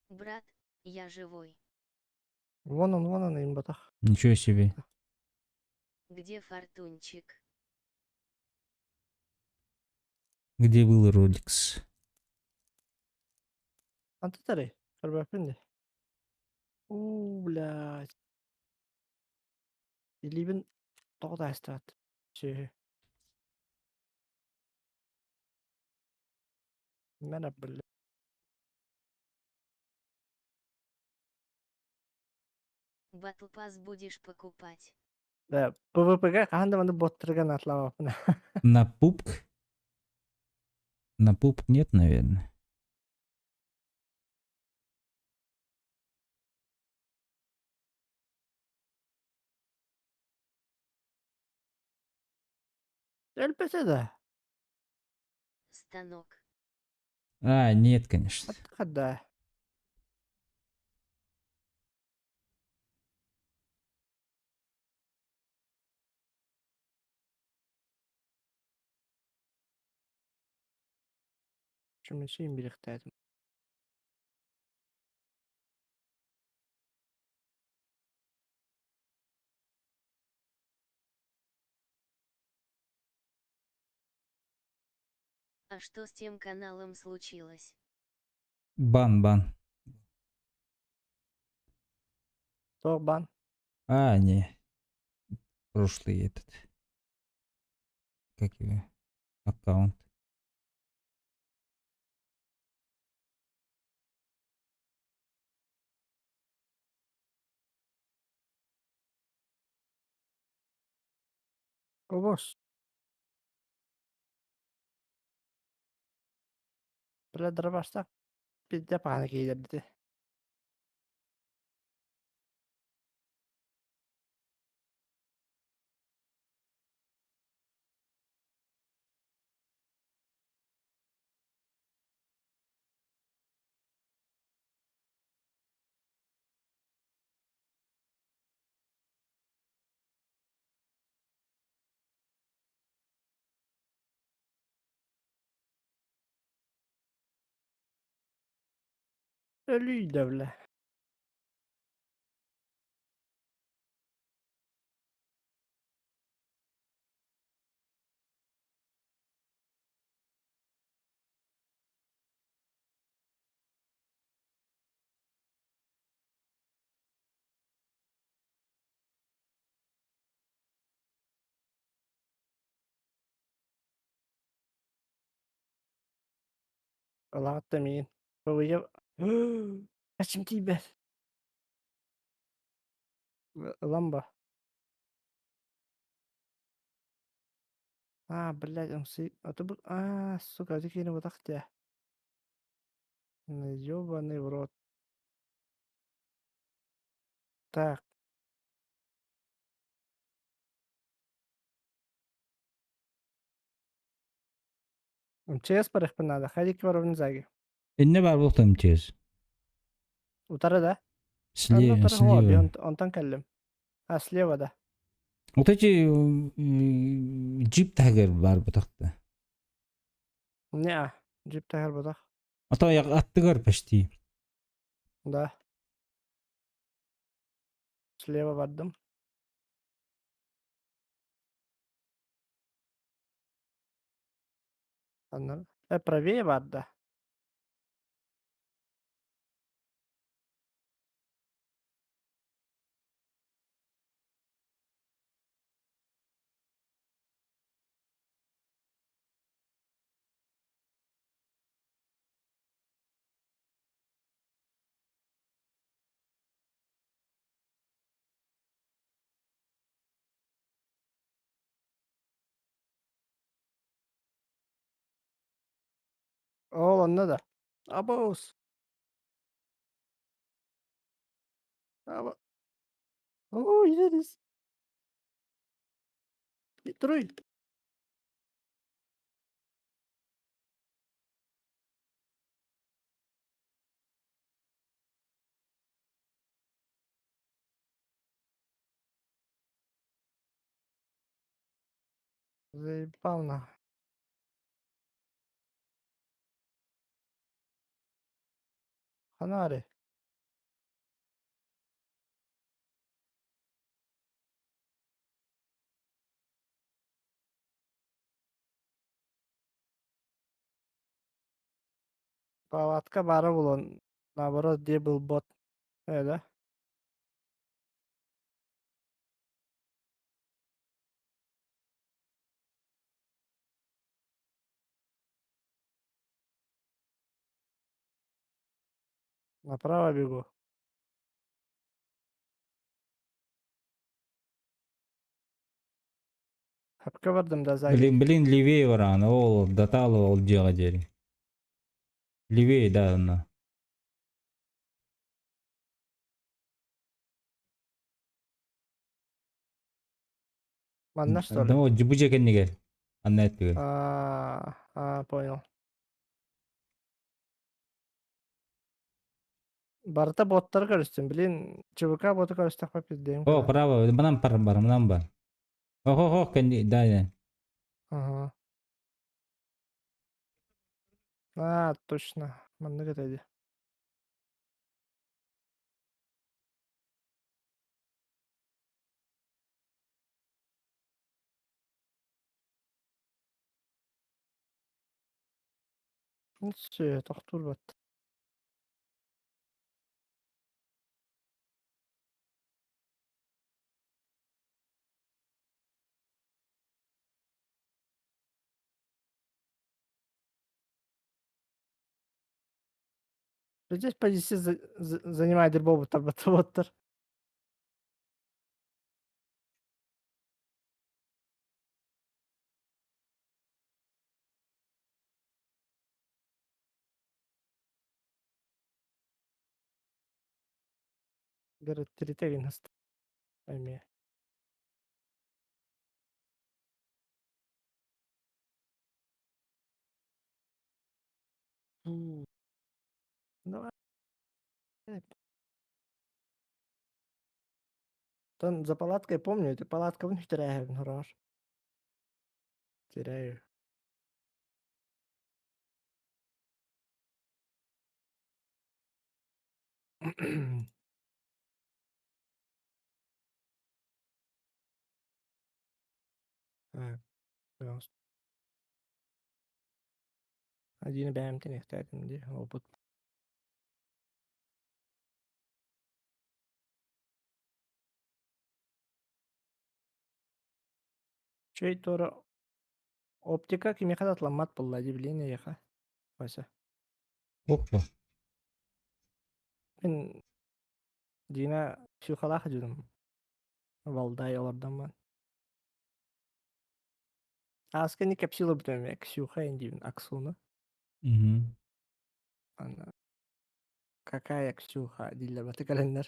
Брат, я живой.
Вон он, им батах.
Ничего себе.
Где фортунчик?
Где был Роликс?
Антитари. Карбапинди. Блядь. Илибин тоғда айстырат. Че. Мәна білі.
Battle Pass будешь покупать.
Да, ПВПГ қағанда маңды боттырған атлауапына.
На пупк? На пупк нет, наверное.
Әлбәте да.
Станок.
А, нет, конечно.
Қадда. Шумешейін біріктәдім.
А что с тем каналом случилось?
Бан.
Тоқ бан.
А, не. Прошлый этот. Как его? Аккаунт.
Авос. Білі дұрбастақ. Бізде пағаны кейдерді. Ölüydü bile. Ылағытта мейін. Көбейе... Качым тейбер. Ылан ба? Блядь, он сы... Это был... сука, это кино вот так тебя. Ёбаный в рот. Так, МЧС барых надо. Ходики бар внизаги.
Инне бар болта МЧС.
Утары да?
Слева,
Утары хо,
слева.
онтан кәллем. Слева да.
Вот эти джип тагер бар бутакта.
Не, джип тагар бодақ.
Ата аяк аттыгар почти.
Да. Слева бардым. Аннан. Правее барды. Ол, онна да. Абоус. Аба. О, идерис. Туруй. Заебал на. Ханари. Палатка бары булон. Наоборот, где был бот. Да? Направо бегу. Хапка бардым да заги.
Блин, левее варана. Ол датало ол дела дери. Левее, да, на.
Манна, что
Да,
ли?
вот бу жекен неге. Анна айтты.
Понял. Барта боттар көрістім. Блин, ЧВК боты көрістік па пиздейм
О,
када.
право, манам бар, манам бар. Ох, кенди, да, да.
Ага. Точно. Манны кетеді. Все, тоқтур бат. Здесь позиции занимает боттар, боттар. Бері тиритеген аст. Айме. Давай. Там за палаткой помню, это палатка в них теряю, гараж. Теряю. Пожалуйста. Один бәмтен ихтиятын де, опыт. Чей тора оптика кими хадат ламмат булла дибилине яха. Вася.
Опа.
Мен Дина Шухалаха жүрüm. Валдай олардан мен. Аска не капсула бітем я Ксюха индивин Аксуны.
Мгм.
Ана какая Ксюха дилер баты календар.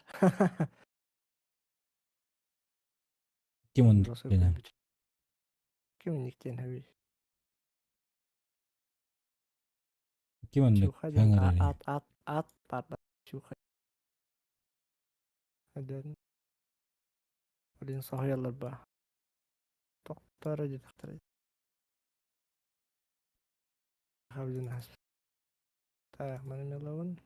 Kim onu
Роса
dedi?
көрбүт. Кимниктен хаби.
Kim onu
Ксюха ден
kangarı?
ат бар. Ксюха. Аден один сахаялар ба. Тоқтары деді тоқтары. Хабиден хас. Так, менің мелауын.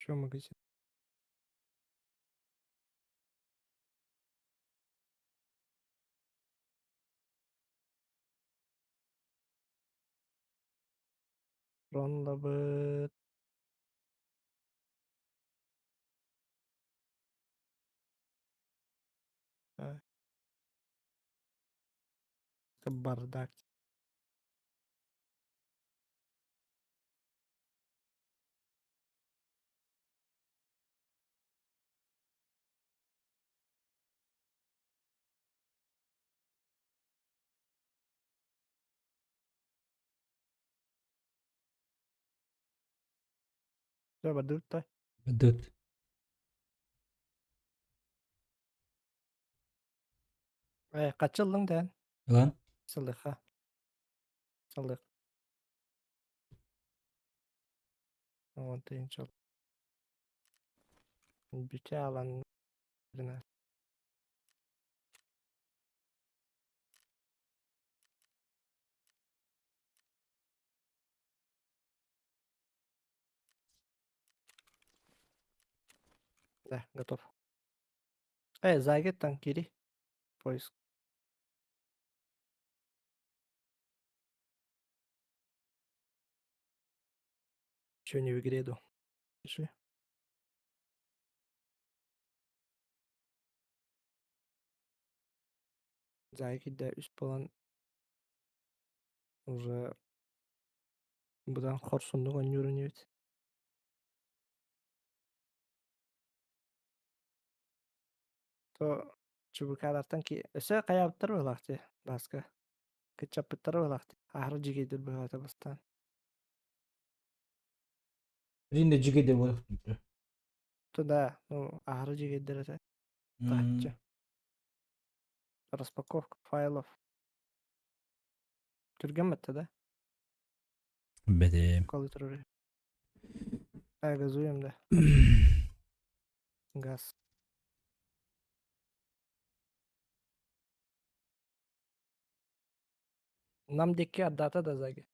Що магазин? Ронлабыт. Бардак. Що бардак та?
Dıt.
Kaçıldın den?
Lan.
Sıldık ha. Sıldık. On teyin çal. Büte alan birine. Да, готов. Зайгет там Кири. Поиск. Еще не в игре, ду. Пиши. Зайгет да üst болан уже бұдан хорсундук ойнуурунебит. То чубукалартан ки өсө каябыттар болакты баска. Кычапыттар болакты. Ахыры жигейдер быгата бастан.
Birinde cigede var.
То да, ну ахыры жигейдер это.
Hmm.
Тахчы. Распаковка файлов. Түрген бітті да?
Бедем.
Коли тұрыр. Газуем да. Газ. Нам деки аддата да заги.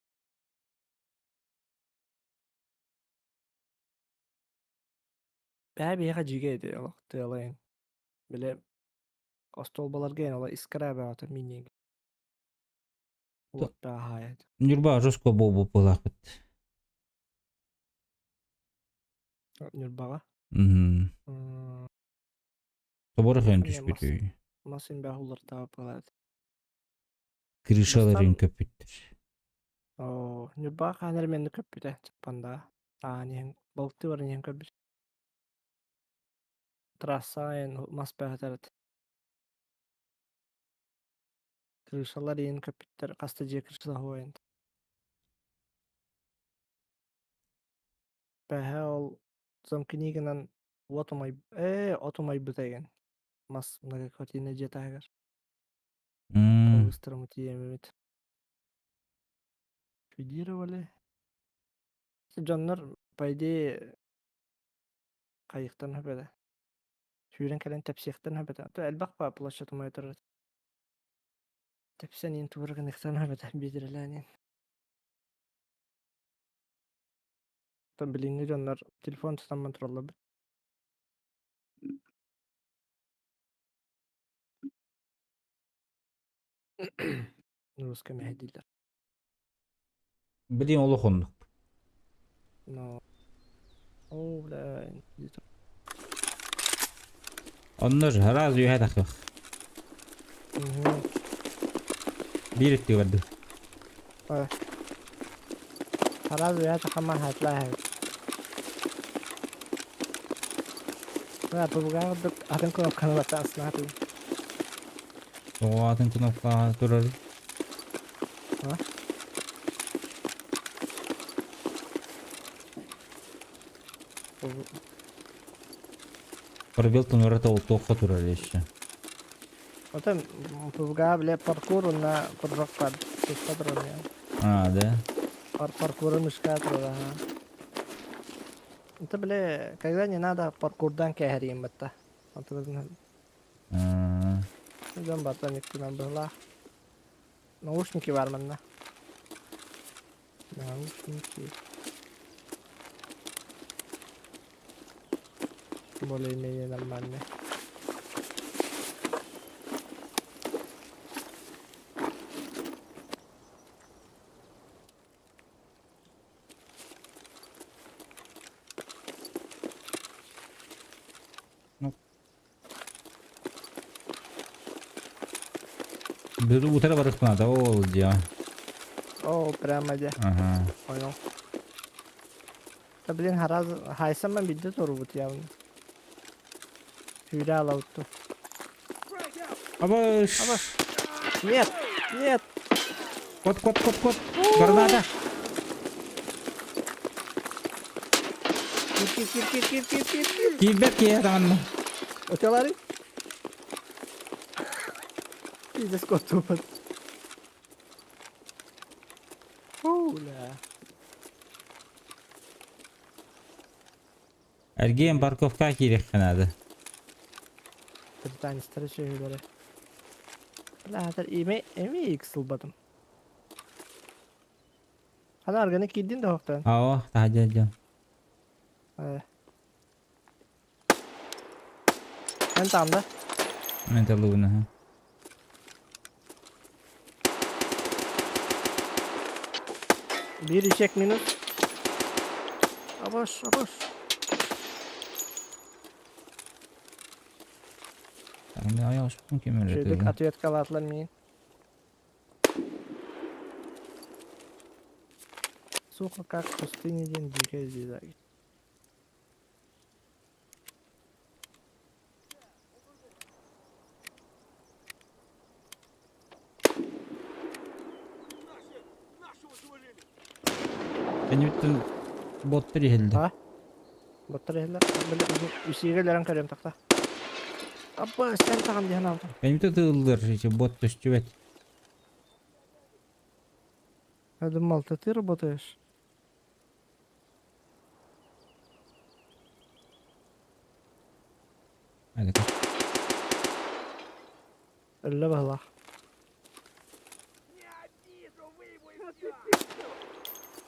Бәбі еға жиге еді олық тыялайын. Біле остолбалар гейн ола искара бәғата минег. Олық бәға хайад.
Нюрба жестко бобо полахыт.
Нүрбаға.
Соборы хэн
Сонда
түшпүтүй.
Масын бәға олар тағып қалады.
Крышаларын көпүттүр.
Нүрбаға қаныр менді көп біті. Чаппанда. Неген балықты бар неген көп біті. Трасса ен мас бәға тарады. Крышалар ен көп біттер. Қасты же крышала хуайын. Бәға ол замкнигінен отомай бітеген. Мас многоквартирный жетагар. По-быстрому тиемемет. Кодировали. Жаннар, по идее, қайықтан хөбеді. Сүйрен кәлен тәпсияқтан хөбеді. То әлбақ па площадь ұмай тұрады. Тәпсиян ең туырған иқтан хөбеді. Бедіріләнен. То біліңі жаннар телефон тұтанман тұралла бі. Русская мәхедилер.
Bildiğin olu konu.
Но Oo, bля.
Onlar раз üye takıyor.
Mhm.
Bir etti vardı.
Haraz ya takama hatla hay. Nah, bukan untuk akan kau akan baca asnah tu.
O atın knopka durur.
Hah?
Пробел-то это вот только durur еще.
Otom, bukan beli parkour na perrokat. Susah terus ya.
А, да?
Паркур мешкает да. Это бля, когда не надо паркурдан кехрим бата. Это
А,
жан бата никто нам была. Наушники var bende. Наушники. Более-менее нормально.
Biz bu tarafa bakma da o oldu ya.
О, прямо где.
Ага.
Понял. Да блин, хараз хайсам бидде торбут явно. Фюря лауту.
Абаш.
Нет, нет.
Кот. Граната.
Кир.
Кибет ya teman.
Öteleri. Biz de skottu. Ola.
Ergen parkovka kirek kanadı.
Bir tane stere şeyleri. Later imi yıksılmadım. Hadi organik giydin de hoktan.
Aa, tahacan.
Ben tam da.
Mental bunu.
Bir içek minus. Aboş.
Ne ayağı şu kim öyle
Şeyde
dedi.
atıyet kavatlanmayın. Сука, как в пустыне день дикая звезда.
Нашего завалили!
Benim bütün bot bir hildi.
Ha? Батарейлер. Үсегелерін көрем тақта. Апа, сен тағам дейін алдым.
Benim de tığıldır. İşte bot düştü evet.
Я думал, это ты работаешь.
Hadi kaç.
Ölü bağla.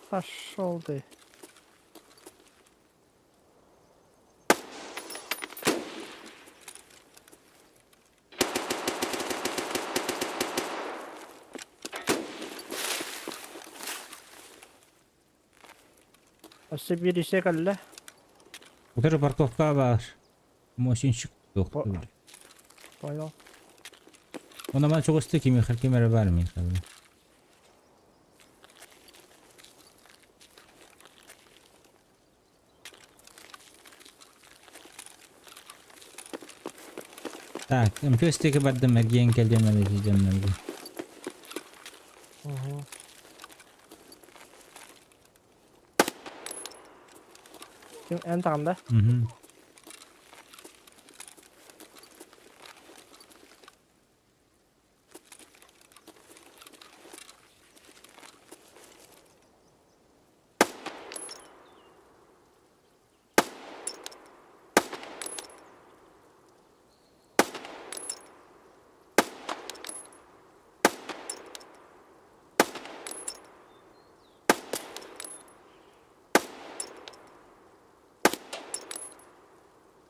Пошел ты. Aşağı bir işe kaldı.
Bu tarafa parkovka var. Motion çıktı.
Понял.
Ona bana çok istiyor ki kamera vermeyin tabii. Так, МП-стики бардым, эрген келдем әле жидемнерге.
En tağımda.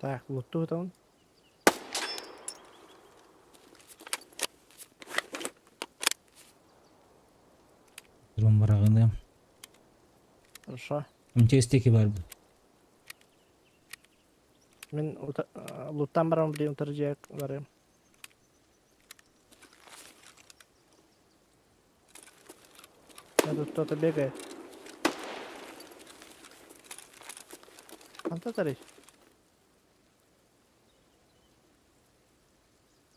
Так, вот тут он.
Durum barağında.
Хорошо.
МЧ-стики бар.
Мен луттан барам білейін ұтар жек барым. Тут кто-то бегает. Антон Тарич.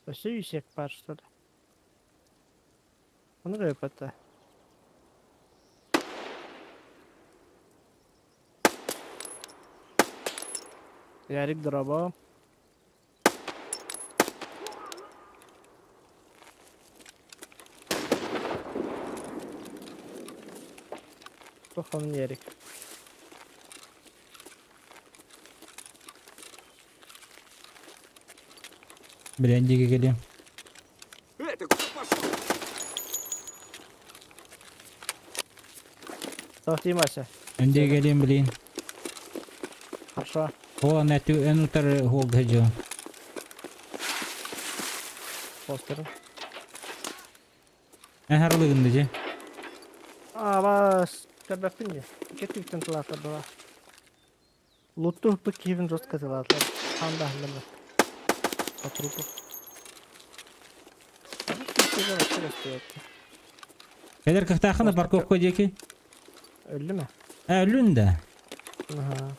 Вообще юсек пар, что ли? Он рэп это. Ярик дроба. Он Ярик.
Брендиге geleyim.
Это куда пошел?
Тофти Мася.
Önde geleyim bileyim.
Хорошо.
O netü en utar hol hacı.
Постеры.
En harlı gındıcı.
Бас кабафин не. Кетип тенталатар бара. Лутту бу кивин жестко тылатлар. Ханда ханда. По трупу.
Kader kıhtakını parkovka deki.
Öldü mü?
Ölünde.
Ага.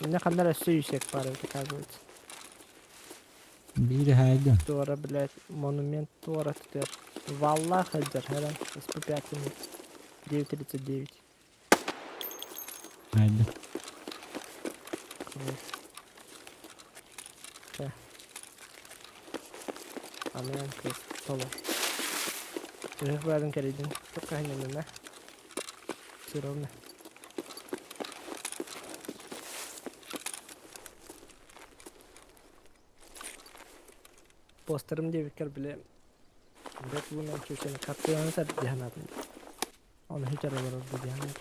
Ne kadar eski yüksek var оказывается.
Biri haydi.
Дура, блядь, монумент Тора теперь. Валлах Хаджар, Херан, СП-5, 939.
Haydi.
Окей. Амен, крест, Тола. Жих бәрін керейдің. Только ханемен, да? Все ровно. Posterım diye bir bile Red Bull'un köşeni kaptırmanı da cehennetim. Onu hiç aralar oldu cehennem.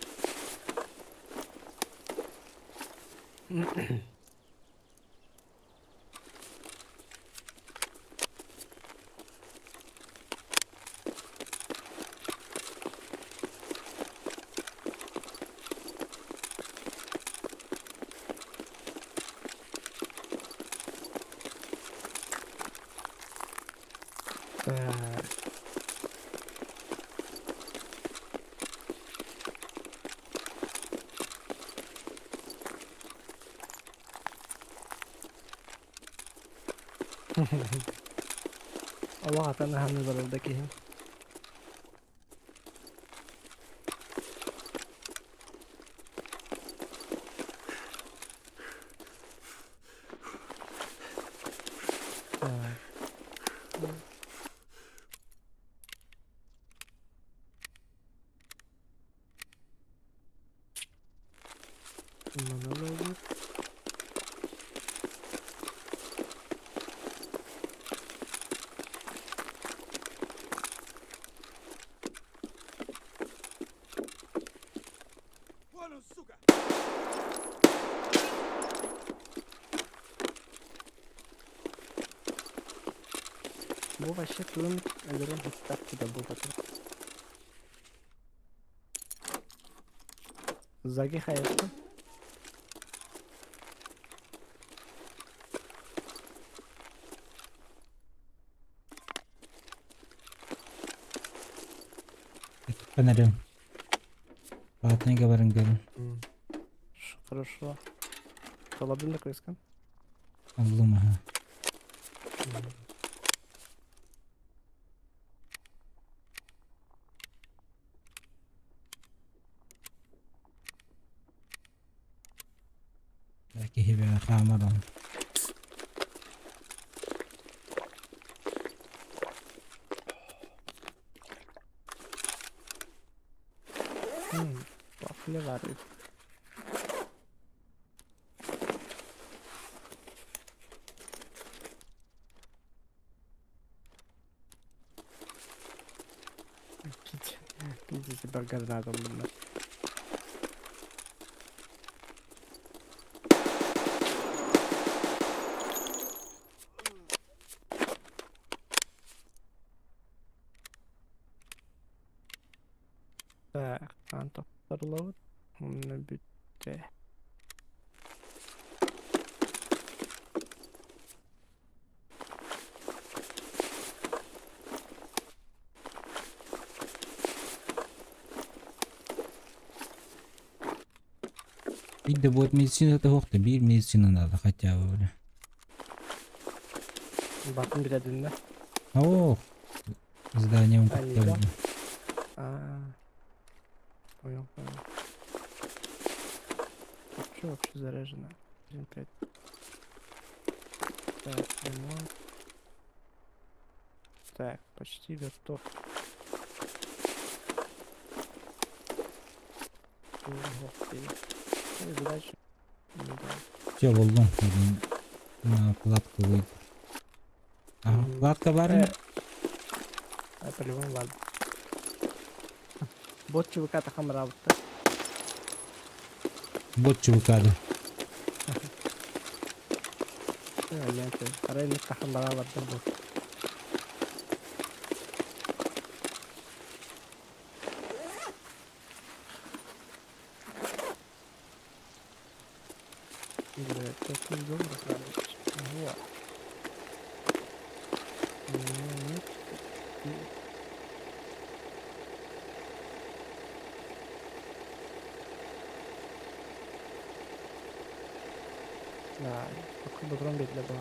Allah atana hamle var oradaki.
Вон он, сука!
Bu вообще тылын өлерен хустап куда был потом. Заги хайфтан.
Feneri. Batına varın gelin.
Хорошо. Толабин крыскан.
Allah'ım ha. Belki hibe kamaram.
Вафли варит. Пиздите бургер надо было. Так, Антон Орлов. Он на бюте.
Видно, будет медицина того, кто бир медицина надо хотя бы, бля.
Батын билединде.
О, здание он
А,
как-то,
нельзя?
бля.
Понял, понял. Вообще, вообще заряжено. 1.5. Так, ремонт. Так, почти готов. Окей. Ну и дальше. Ну да.
Все, buldum. На кладку выйти. Ага,
Мгм.
кладка бар mı?
По-любому ладно. Бот ЧВК тахам работа.
Bot çubukada.
Aynen. Arayın tахам работа бот. Блядь, какой дом разработчик. Вот. Нет. Да, какой бы гром для была.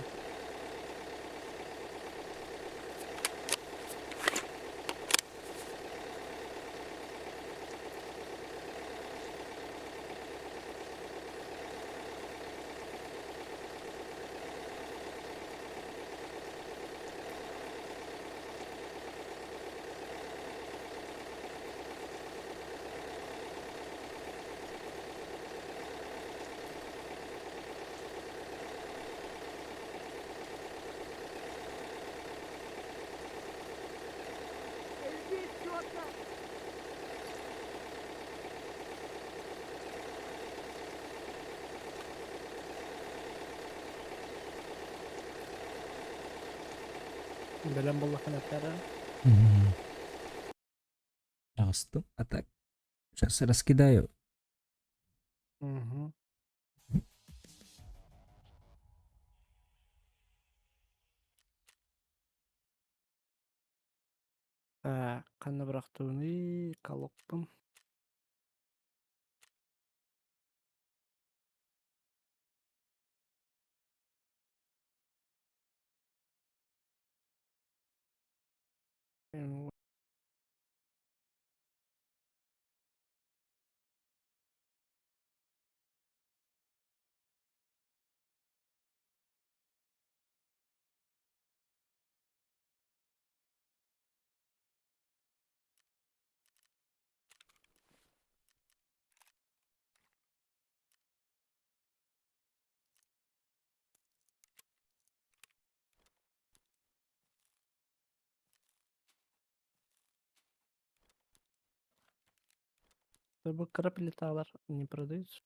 Белем была фанатара.
Астım. А так. Сейчас раскидаю.
Угу. Қаны бірақтығыны қалықпын. Бұл крапелеталар не продаются.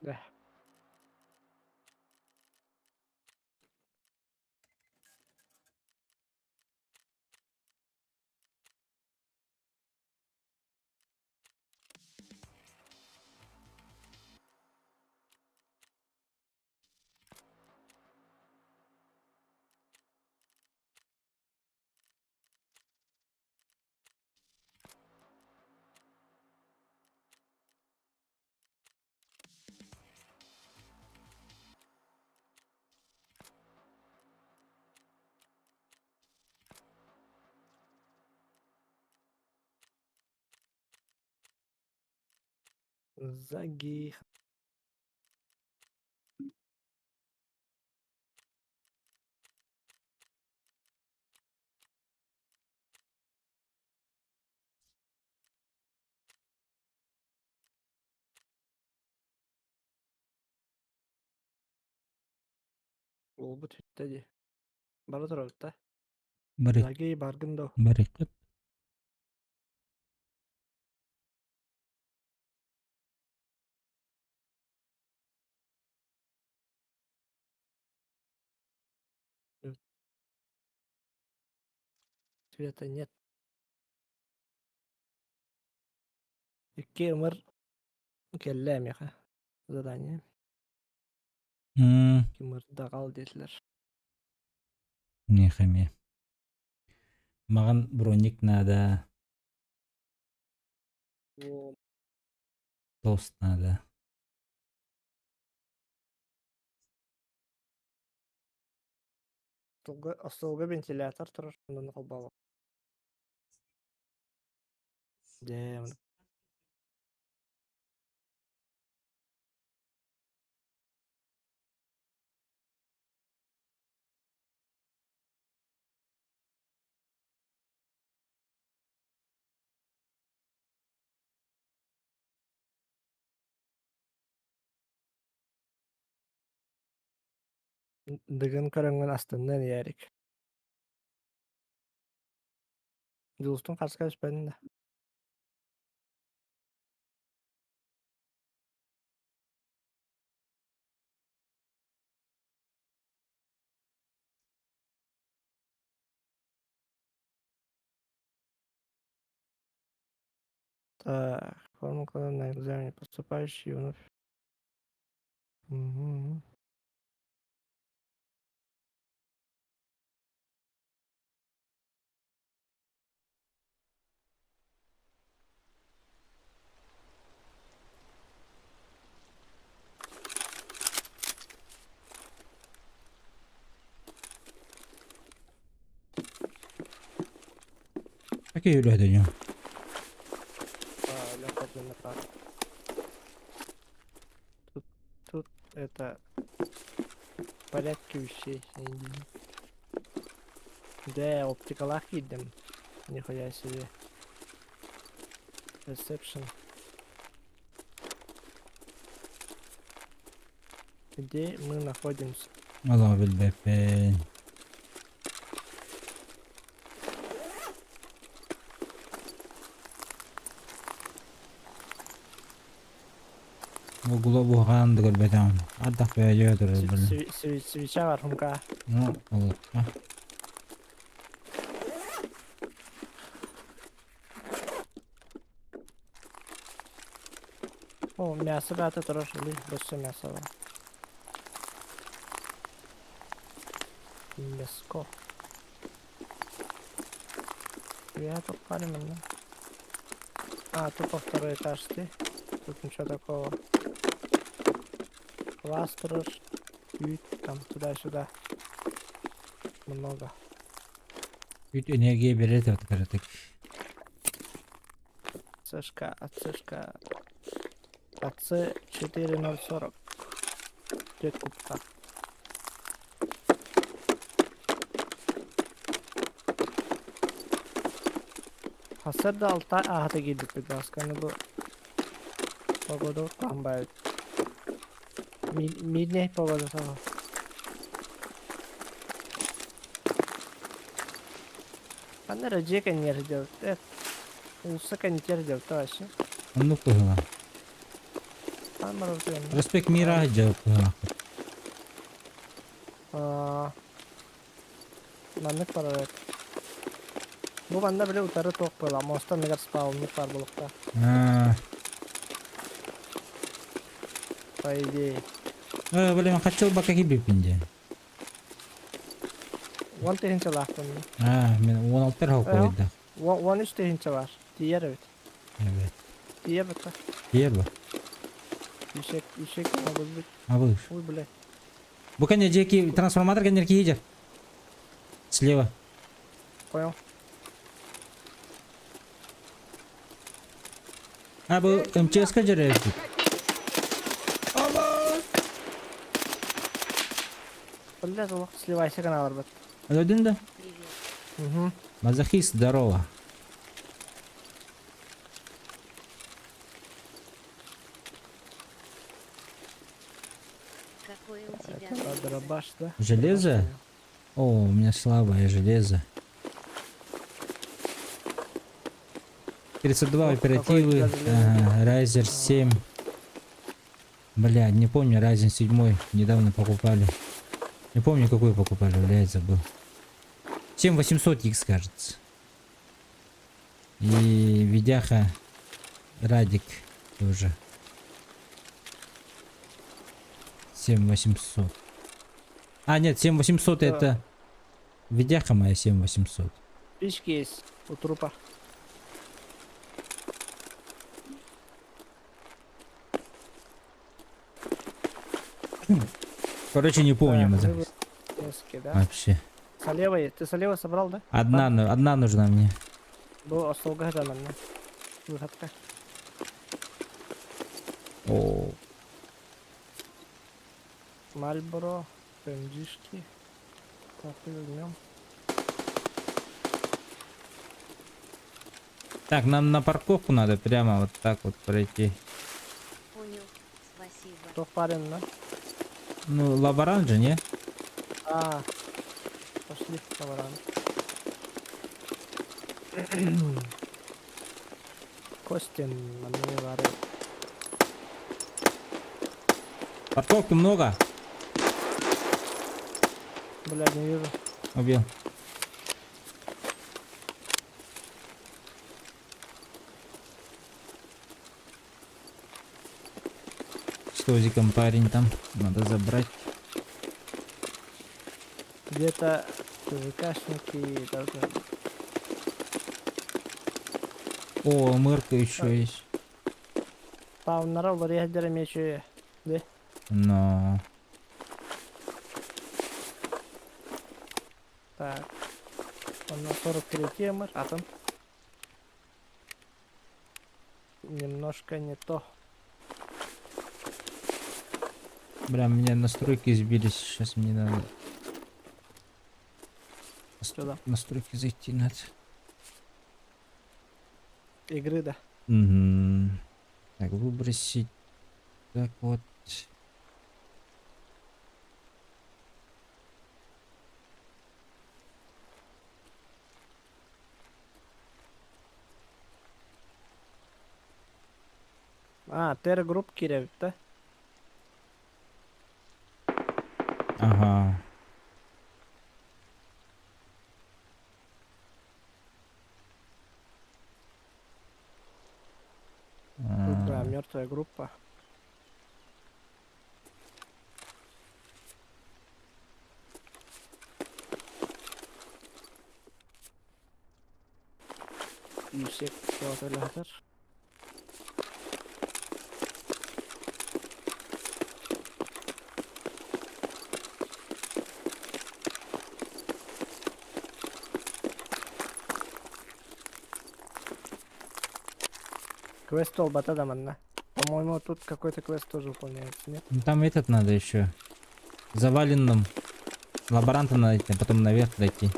Да. Заги. Ол бұт үттеді. Бары тұрады.
Барик.
Заги баргындо.
Барик.
Света нет. Икки ымыр келле меха. Задание. Кимырда кал детлер.
Не хаме. Маған броник надо.
О,
Тост надо.
Астолга вентилятор турар. Ондан калбабы. Дем. Дыгын караңган астынан ярик. Дулустун карска өспәдин да. Так, формула на экзамене поступающий вновь. Мгм.
Какие люди у него?
Лёгкая длиннота. Тут это в порядке вещей. Да, оптикалах идем. Нихуя себе. Ресепшн. Где мы находимся?
Allah بالبيبين. Углу буган дгөл бетам. Аддах бейёдыр бил.
Свеча var хумка.
Ну, olur.
О, мясо бата турар. Или просто мясо var. Мяско. Я тут именно. А, тут по второй этаж ты. Тут ничего такого. Класс турар. Үй, там туда-сюда. Много.
Ведь энергия берет вот так.
ЦШК, АЦШК. АЦ 4040. Где кубка? Hasır da alta ahata gidip bir baskını bu. Pogoda kambayı. Midne pogoda sana. Ben de racıya kan yer diyor. Evet. Ulsa kan yer diyor taşı.
Ну, куда?
Ben var orada.
Респект мира, джал.
Manlık var evet. Bu bende bile utarı tok böyle ama usta negar spawnlık var bulukta. Haydi.
Boleh makan coba kaki bipinja.
One tehince lahtım.
Men onu per hak
Ja.
koydu.
One üç tehince var. Diğer evet.
Evet.
Diğer bak.
Yer bu.
Üşek ama bu bir.
Абы.
Uy bile.
Bukan ya Jackie трансформатор kan energi hijau. Слева.
Koyun.
А bu МЧС каджеры.
Бля, золок. Сливайся канал бат.
Один да.
Привет.
Угу.
Мазохист, здорово.
Какое у тебя
Это дробаш, да?
Железо? О, у меня слабое железо. 32
О,
оперативы,
какое у тебя
Ryzen 7. Бля, не помню, Ryzen 7 недавно покупали. Не помню, какой покупали, блядь, забыл. 7800X, кажется. И видяха Радик тоже. 7800. А, нет, 7800
Да.
это... Видяха моя 7800.
Спички есть у трупа.
Короче, не помню мы
Так, да?
вообще.
Со левой. Ты со левой собрал, да?
Одна, одна нужна мне.
Был остолга да, наверное. Выходка.
О,
Мальборо, ПМГшки. Так, возьмем.
так, нам на парковку надо прямо вот так вот пройти.
Понял. Спасибо.
Кто парень, да?
Ну, лаборант же, не?
А, пошли, товаран. Костин, мне варит.
Парковки много.
Блядь, не вижу.
Убил. С тозиком парень там. Надо забрать.
Где-то ТВКшники должны быть.
О, мырка еще есть.
Паунара var ya дерем мече. Да?
Но...
Так. Он на 43 мэр, а там немножко не то.
Бля, меня настройки сбились. Сейчас мне надо...
Сюда.
Настройки зайти надо.
Игры, да.
Угу. Так, выбросить. Так вот.
А, тер групп кирев, да?
Ага.
Тут, да, мертвая группа. Yüksek fiyatlar. Квест Толбата Даманна. По-моему, тут какой-то квест тоже выполняется, нет?
Ну, там этот надо еще. Заваленным лаборантом надо идти, а потом наверх дойти.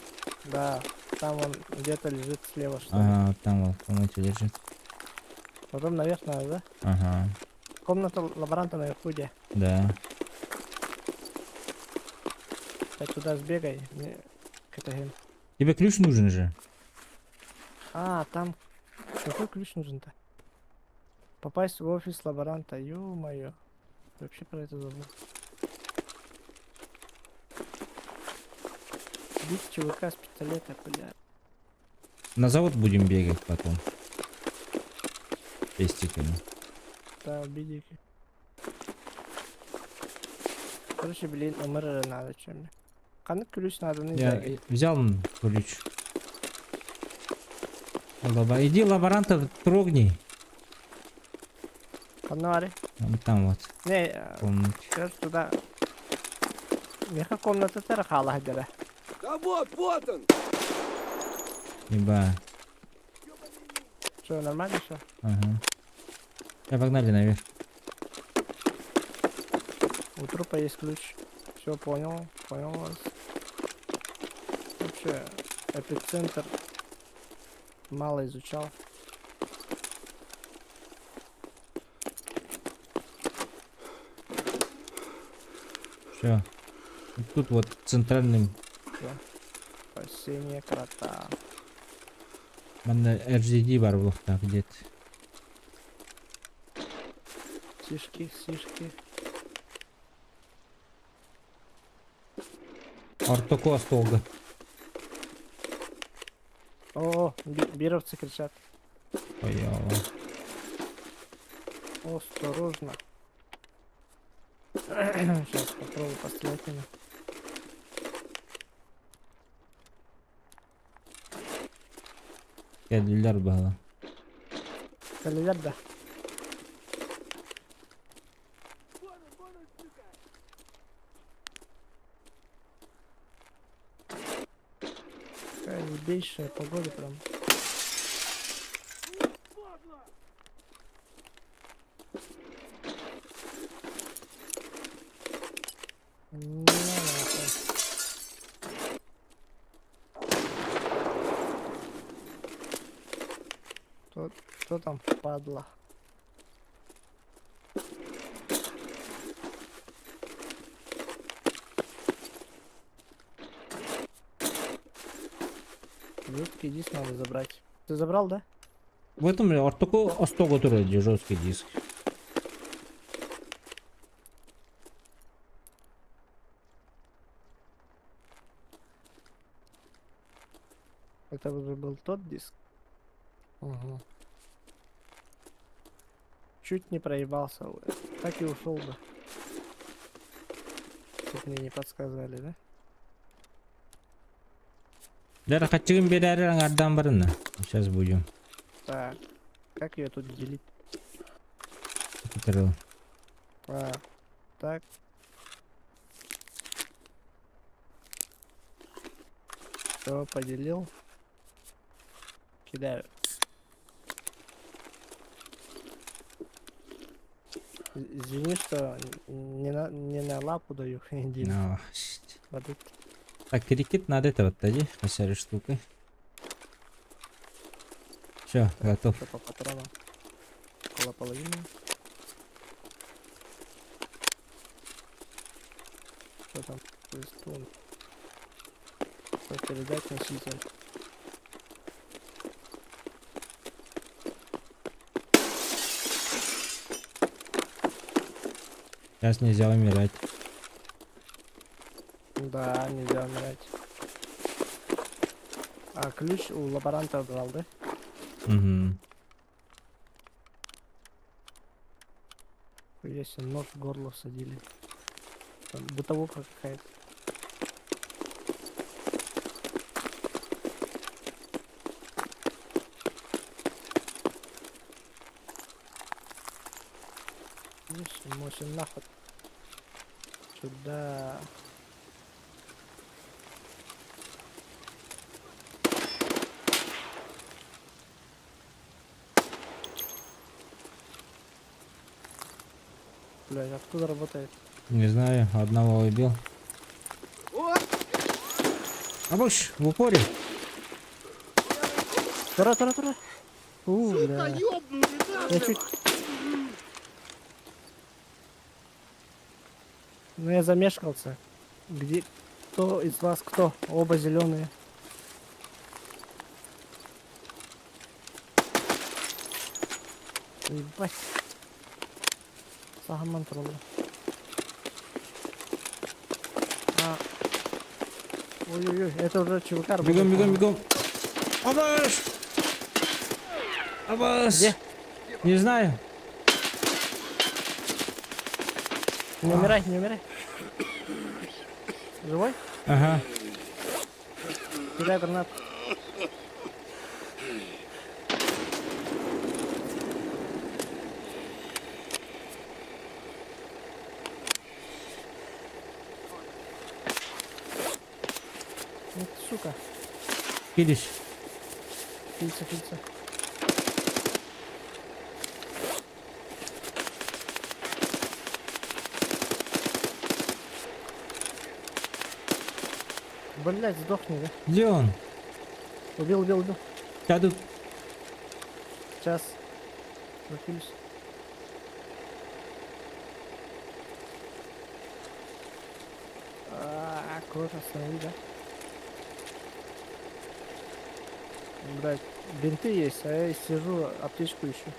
Да, там он где-то лежит слева, что ли.
Ага, вот там вот в комнате лежит.
Потом наверх надо, да?
Ага,
Комната лаборанта наверху где?
да.
Ты туда сбегай. Мне... Катаген.
Тебе ключ нужен же.
А, там... Какой ключ нужен-то? Попасть в офис лаборанта, ё-моё. Вообще про это забыл. Бить чувака с пистолета, бля.
На завод будем бегать потом. Пестиками.
Да, убедите. Короче, блин, МР надо чем мне. Канык ключ надо, не
Я
знаю.
взял ключ. Иди лаборанта трогни.
Канари.
Вон там вот.
Не,
Комнате.
сейчас туда. Меха комната тарахала ходила.
Да вот он!
Ибо.
Что, нормально все?
Ага. Я погнали наверх.
У трупа есть ключ. Все, понял, понял вас. Вообще, эпицентр мало изучал.
Все. Тут вот центральным.
Спасение крота.
Мене RGD бар був так где-то.
Сишки, сишки.
Ортоко столга.
О, бировцы кричат.
Хуёво.
Осторожно. Сейчас попробую пострелять меня.
Geldiler bana.
Калибер, да. Какая любейшая погода прям. На нахуй. Кто там падла? Жесткий диск надо забрать. Ты забрал, да?
В этом ортоку остого туреді жорсткий диск.
Это уже был тот диск. Угу. Чуть не проебался. Так и ушел бы. Если мне не подсказали, да?
Дара хатчыгын берәрі аңардан біріні. Сейчас будем.
Так. Как ее тут делить?
Бітіріл.
А, так. Все, поделил. Кидаю. Извини, что не на лапу даю. Иди.
Ну,
Воды.
так, крикет надо это вот тоді. Посярі штуки. Все, готов.
Что по патронам? Около половины. Что там? Свистун. Что передать носитель?
Сейчас нельзя умирать.
Да, нельзя умирать. А ключ у лаборанта брал, да?
Угу.
Если нож в горло всадили. Там бытовуха какая-то. Мощен нахуй. Сюда. Блядь, откуда работает?
Не знаю, одного убил.
О!
Абуш, в упоре.
Тара. Бля. Я чуть... Ну я замешкался. Где... Кто из вас кто? Оба зеленые. Ебать. Сагаман троллы. А. Ой-ой-ой, это уже ЧВК.
Бегом. Абуш! Абуш!
Где?
Не знаю.
Не умирай, не умирай. Живой?
Ага.
Кидай гранату. Вот сука.
Кидиш.
Фильца. Блять, сдохни, да?
Где он?
Убил.
Сяду.
Сейчас. Запились. Кровь останови, да? Блять, бинты есть, а я сижу, аптечку ищу.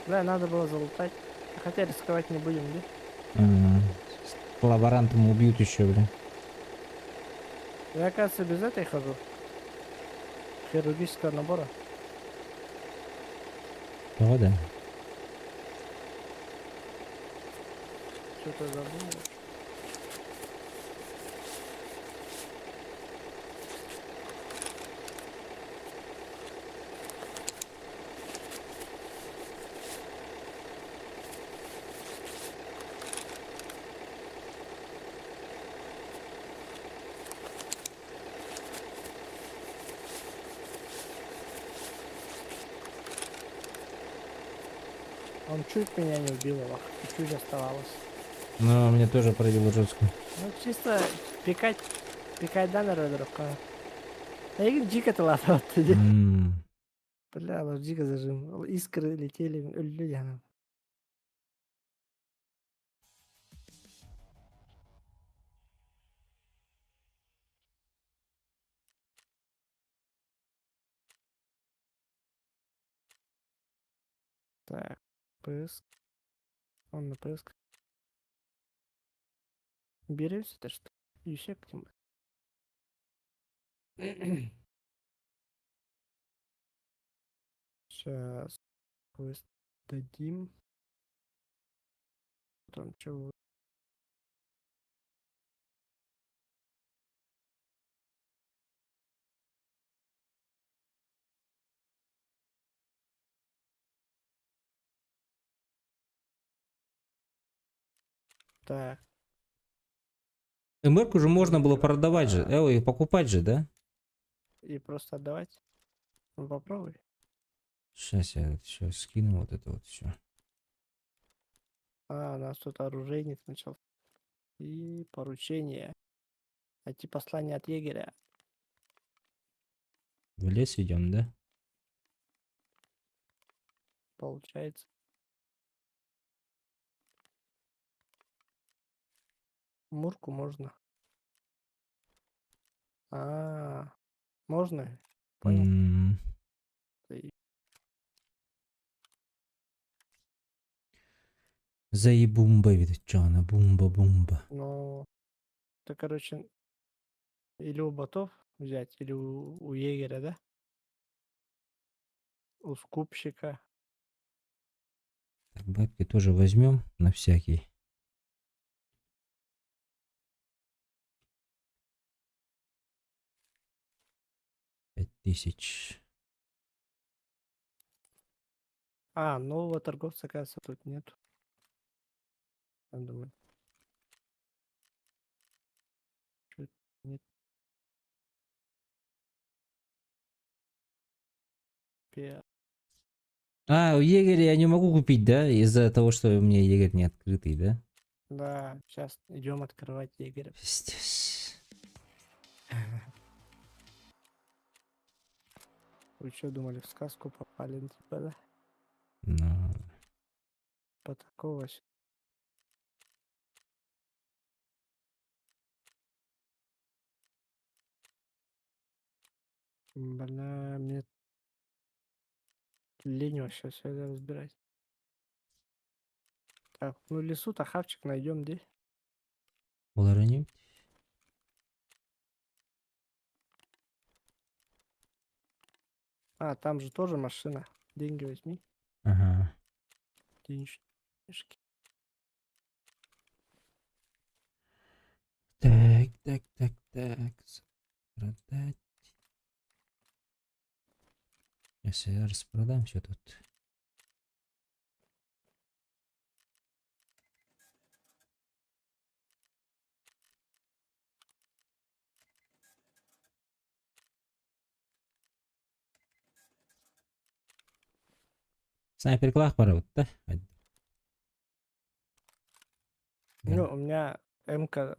Бля, надо было залутать. Хотя рисковать не будем, да?
Ага. коллаборантом убьют еще, бля.
Я, кажется, без этой хожу. Хирургического набора.
О, да.
Что-то забыл. Он чуть меня не убил, Аллах. Чуть оставалось.
Ну, мне тоже пробило жестко.
Ну, чисто пикать данные дурка. А я дико талата оттуда.
М.
Бля, Аллах, дико зажим. Искры летели, öldü yani. Так, пыск. Он на пыск. Берешься-то что? Еще к нему. Сейчас квест дадим. Там что? Так,
МРку же можно было продавать же.
А.
Ой, покупать же, да?
и просто отдавать. Ну, попробуй.
Сейчас я еще скину вот это вот все.
А, у нас тут оружейник начал. И поручение. Найти послание от егеря.
В лес идем, да?
Получается. Мурку можно. А, можно? Понял.
М.
И-
Заебумба, видать, чё она, бумба-бумба.
Ну, это, короче, или у ботов взять, или у егеря, да? У скупщика.
Так, бабки тоже возьмем на всякий. Пять тысяч.
А, нового торговца, кажется, тут нет. Я думаю. Чё нет. Пе-
А, у егеря я не могу купить, да? Из-за того, что у меня егерь не открытый, да?
Да, сейчас идем открывать егеря.
Пиздец.
Вы что думали, в сказку попали, ну, типа, да?
Ну,
По такого Бля, мне лень вообще все это разбирать. Так, ну лесу-то хавчик найдем, где?
уронить.
А, там же тоже машина. Деньги возьми.
Ага.
Денежки.
Так. Продать. Сейчас я распродам все тут. Снайпер клах пора вот, да?
Ну, у меня МК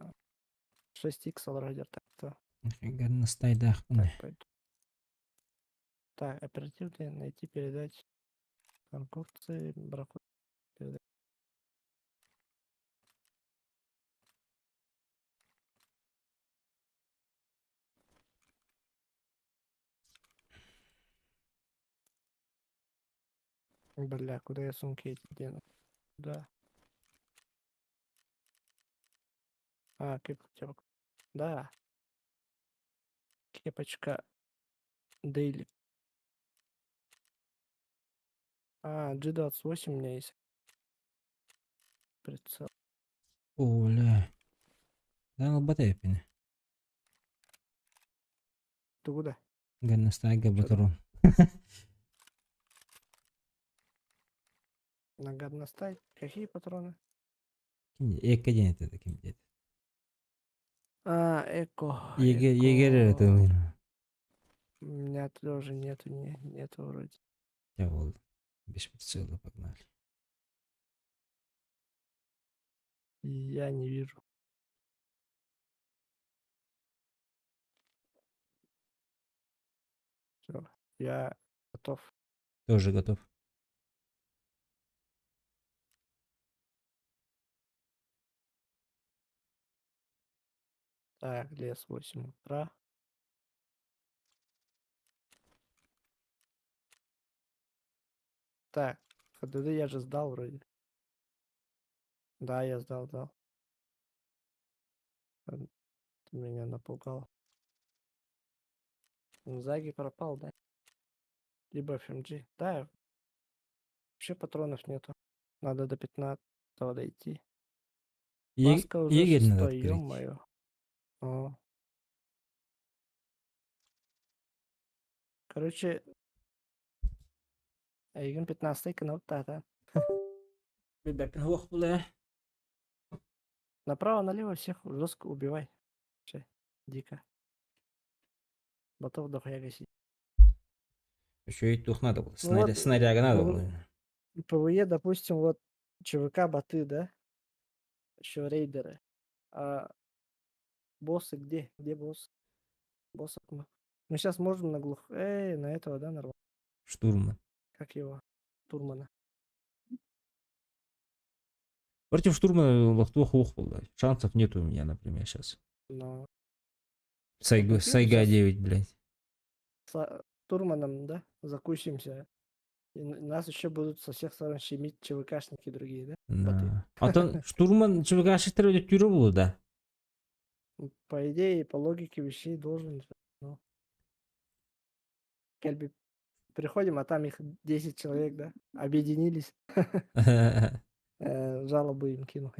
6Х Allrider, так что
На стайдах.
так пойду. Так, оперативно найти, передать. Торговцы, браку, передать. Бля, куда я сумки эти дену? Да. А, кепка. Да. Кепочка Дейли. А, G28 у меня есть. Прицел.
Оля. Да, батепіне.
Ты куда?
Ганнастайга
Чё там?
батарон.
На горностай? Какие патроны?
Екі денеті таким деді.
А, эко.
Егер это
Эко. У меня тоже нету вроде.
Я болды. Без прицела погнали.
Я не вижу. Всё, я готов.
Тоже готов.
Так, лес 8 утра. Так, ХДД я же сдал вроде. Да, я сдал. Ты меня напугал. Заги пропал, да? Либо FMG. Да, вообще патронов нету. Надо до 15 дойти. Маска уже
Егерь надо
6,
открыть.
ё-моё. О. Короче, Егин 15 кнопка, да.
Бебепин лох было.
Направо-налево всех жестко убивай. Вообще, дико. Ботов дохуя гасить.
Еще и тух надо было.
Ну вот,
Снаряга надо
в-
было.
ПВЕ, допустим, вот ЧВК боты, да? Еще рейдеры. А боссы где? Где босс? Боссов мы. Мы сейчас можем на глух... на этого, да, нормально?
Штурман.
Как его? Турмана.
Против штурмана лохтух лох было. Шансов нет у меня, например, сейчас.
Но
Сайга
сейчас
9, блядь.
с Турманом, да, закусимся. И нас еще будут со всех сторон щемить ЧВКшники другие, да? Боты.
Да. А то штурман ЧВК шестеро тюрю было, да.
По идее, по логике вещей должен. Ну, Кельби, приходим, а там их 10 человек, да? Объединились. Жалобы им кину.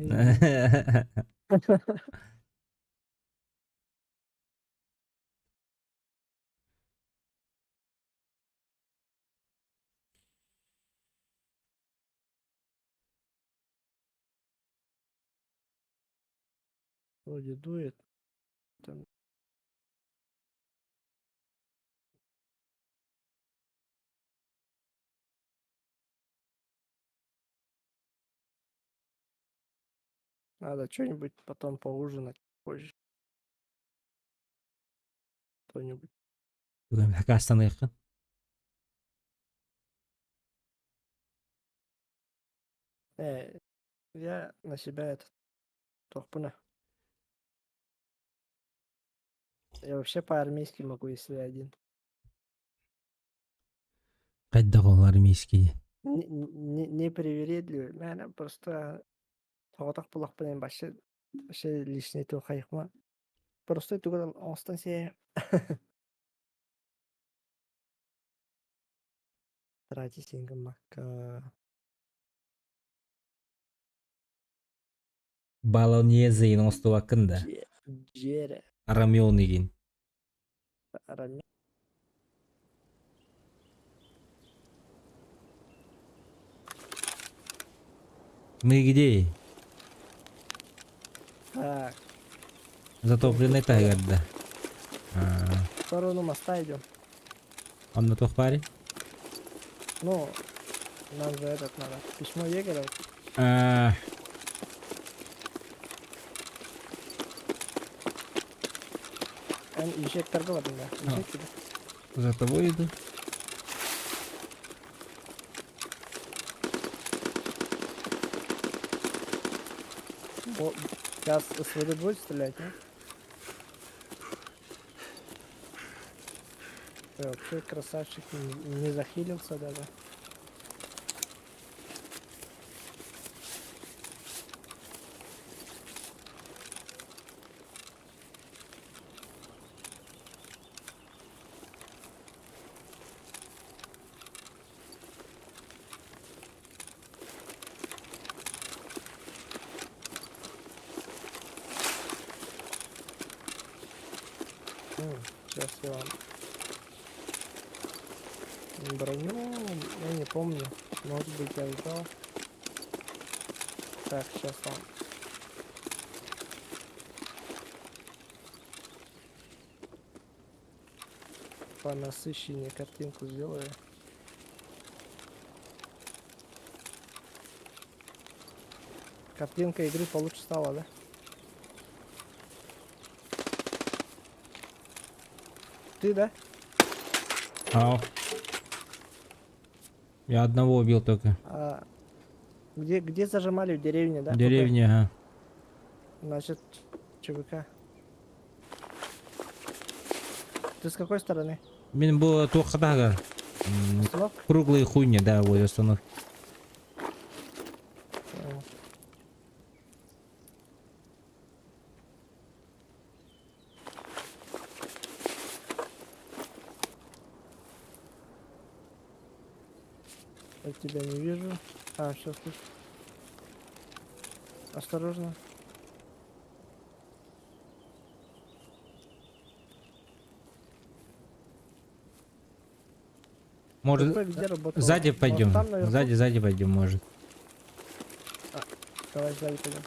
Вроде дует. Там. Надо что-нибудь потом поужинать позже. Кто-нибудь.
Кастан yakın.
Я на себя этот тохпуна. Я вообще по-армейски могу, если один.
Қайда ол армейский.
Не привередливый. Мен просто тоғатақ бұлақпен вообще лишний то хайықма. Просто түгел астан сие. Трати сенгі макка.
Балонезе иносту hakkında.
Жері.
Арамион деген.
Арами.
Мы где?
Так,
Затопленный тайгада.
в сторону моста идем.
Он на паре?
Ну, нам за этот надо. Письмо егеря. Ешек торговать да. Ешек тебе.
За тобой иду.
О, сейчас СВД будет стрелять, нет? Вообще красавчик не захилился даже. Сейчас я вам броню, я не помню. Может быть, я взял. Так, сейчас вам. По насыщеннее картинку сделаю. Картинка игры получше стала, да? Ты, да?
Ау. Я одного убил только.
А где зажимали в деревне, да?
В деревне, ага.
Значит, ЧВК. Ты с какой стороны?
Мен бұл тоқыдағы
Остановка?
круглые хуйня, да, вот остановки.
Понял. Я тебя не вижу. А, все, слышу. Осторожно.
Может,
ПП где работал?
сзади
Вот
пойдем.
там наверху?
Сзади пойдем, может.
Давай сзади пойдем.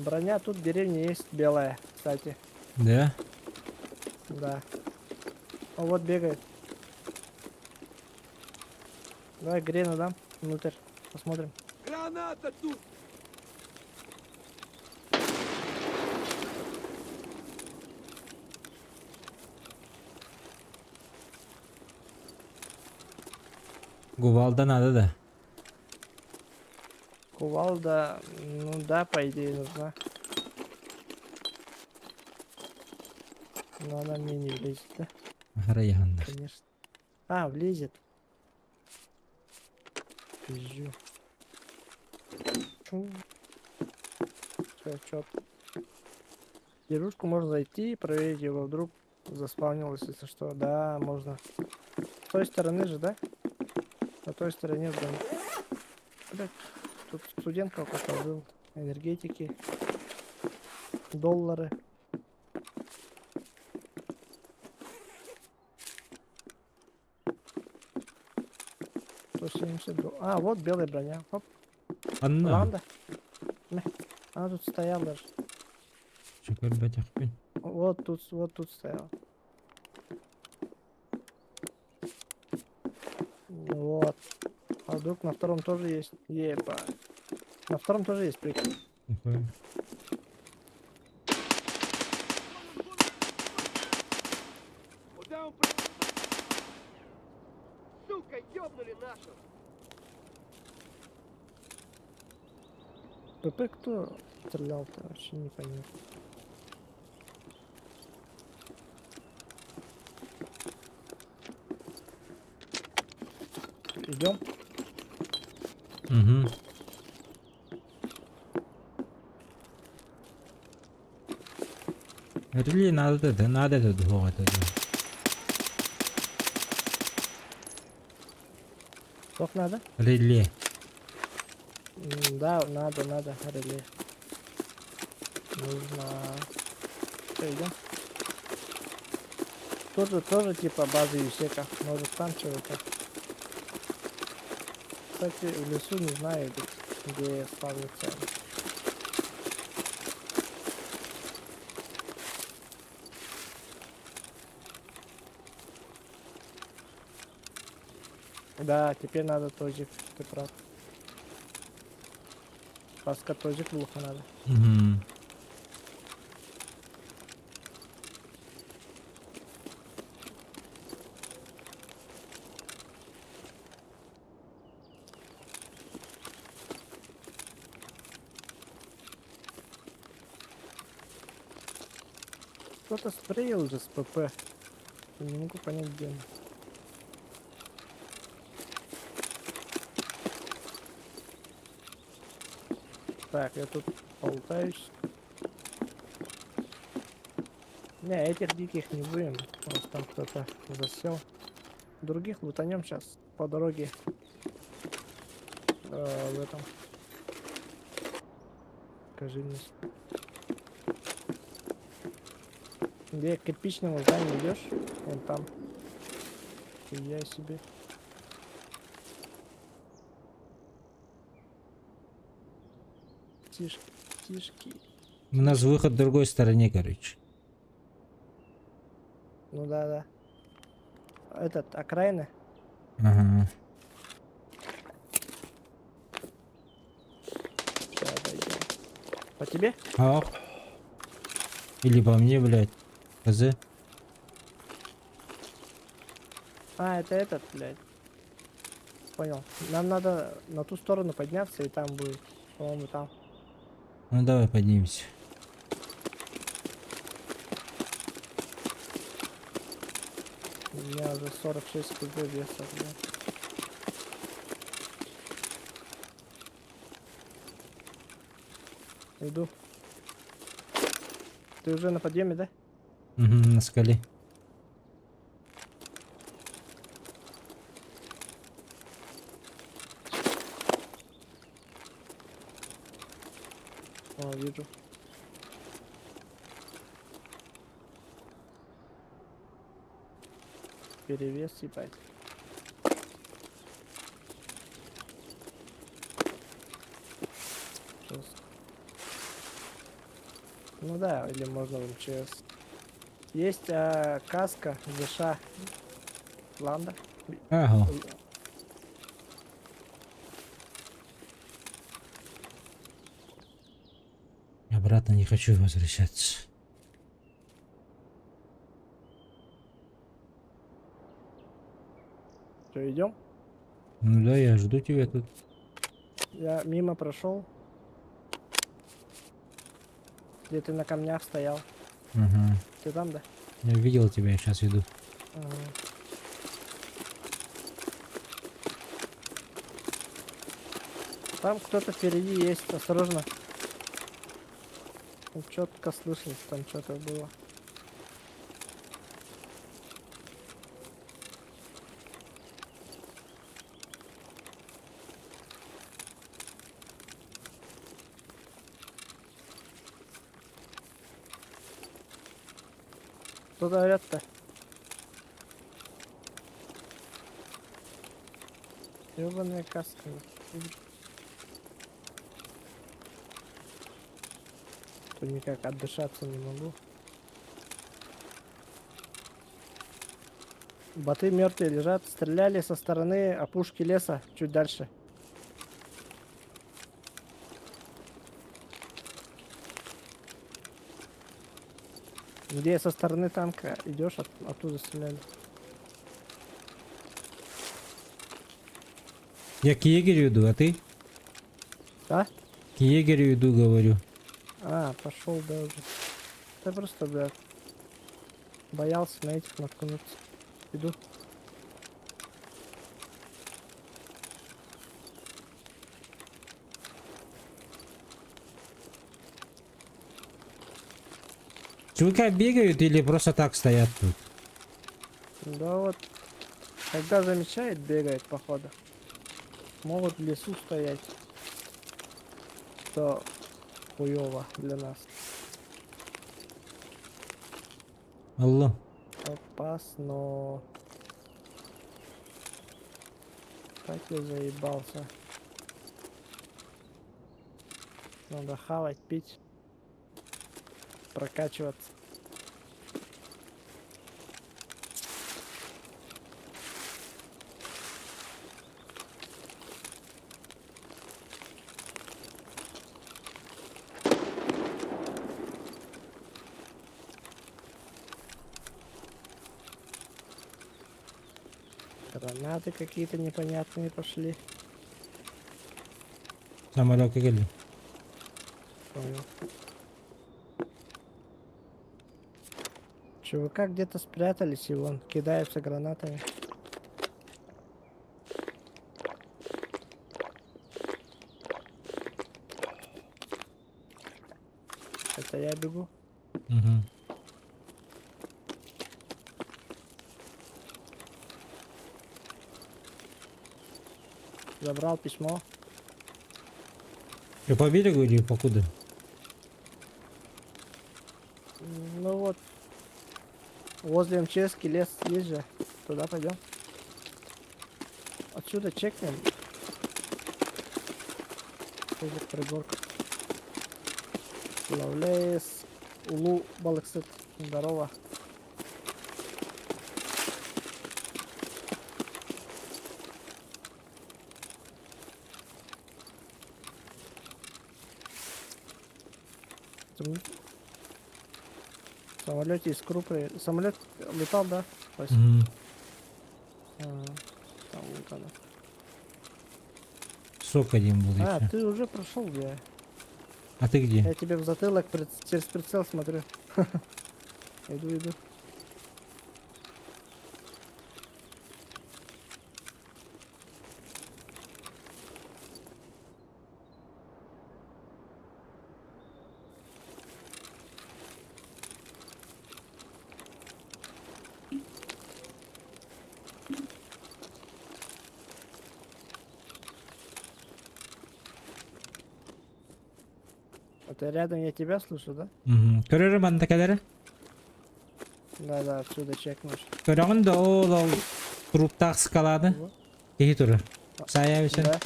Броня тут в деревне есть белая, кстати.
Да?
Да. О, вот бегает. Давай грену дам внутрь. Посмотрим.
Граната тут!
Гувалда надо, да.
Кувалда, ну да, по идее нужна. Но она мне не влезет, да?
Гараянда.
Конечно. А, влезет. Пизжу. Все, чё. Дерушку можно зайти, проверить его, вдруг заспавнилось, если что. Да, можно. С той стороны же, да? На той стороне в доме. Блять, тут студент какой-то был. Энергетики. Доллары. А, вот белая броня. Оп,
Анна.
ланда. Мeh. Она тут стояла даже.
Шукар батяхпен.
Вот тут стояла. Вот. А вдруг на втором тоже есть? Ебать. На втором тоже есть прикол.
Куда он Сука, ёбнули нашу!
ПП кто стрелял-то? Вообще не понятно. Идем.
Угу. Рели надо это двое это.
Сколько надо?
Рели.
Да, надо, реле. Нужно. Что, идем? Тоже типа базы Юсека. Может там чего-то. Кстати, в лесу не знаю, где спавнится. Да, теперь надо тозик, ты прав. Паска тозик плохо надо.
Угу.
Кто-то спреил же с ПП. Не могу понять, где он. Так, я тут болтаюсь. Не, этих диких не будем. Может там кто-то засел. Других лутанем сейчас по дороге. В этом. Скажи мне. Где к кирпичному зданию идешь? Вон там. Я себе. Тишки, тишки.
У нас выход в другой стороне, короче.
Ну да, да. Этот, окраины.
Ага.
Сейчас дойдем. По тебе?
Ах. Или по мне, блядь. КЗ.
А, это этот, блядь. Понял. Нам надо на ту сторону подняться, и там будет. По-моему, там.
Ну давай поднимемся.
У меня уже 46 кг веса, блядь. Иду. Ты уже на подъеме, да?
Угу, на скале.
О, вижу. Перевес, ебать. Жестко. Ну да, или можно в МЧС. Есть каска, ЗШ. Ланда.
Ага. Обратно не хочу возвращаться.
Что, идем?
Ну да, я жду тебя тут.
Я мимо прошел. Где ты на камнях стоял.
Ага.
Ты там, да?
Я видел тебя, я сейчас иду.
Ага. Там кто-то впереди есть, осторожно. Четко слышно, там что-то было. Кто-то орёт-то. Ёбаная каска. То никак отдышаться не могу. Боты мертвые лежат. Стреляли со стороны опушки леса, чуть дальше. Где со стороны танка идешь, оттуда стреляли.
Я к егерю иду, а ты?
Да?
К егерю иду, говорю.
А, пошел, да, уже. Я просто, да, боялся на этих наткнуться. Иду.
Чувака бегают или просто так стоят тут?
Да вот, когда замечает, бегает, походу. Могут в лесу стоять. Что хуёво для нас.
Алло.
Опасно. Так я заебался. Надо хавать, пить. Прокачиваться. Гранаты какие-то непонятные пошли.
Самолет или?
Понял. ЧВК где-то спрятались и вон кидаются гранатами. Это я бегу.
Угу.
Забрал письмо.
И по берегу или покуда?
Ну вот, Возле МЧСки лес есть же. Туда пойдем. Отсюда чекнем. Возле пригорка. Лавлейс. Улу Балаксет. Здорово. В самолете искру Самолет летал, да? Вась?
Мгм.
А, там вот она.
Сок один был
А,
еще.
ты уже прошел, бля.
А ты где?
Я тебе в затылок через прицел смотрю. Иду. Это рядом я тебя слышу, да?
Көрөрüm андакалары.
Да, отсюда чекнешь.
Көрөгүн да ол туруптак скалады.
Вот.
Кеги туры. Сая бисен.
Да.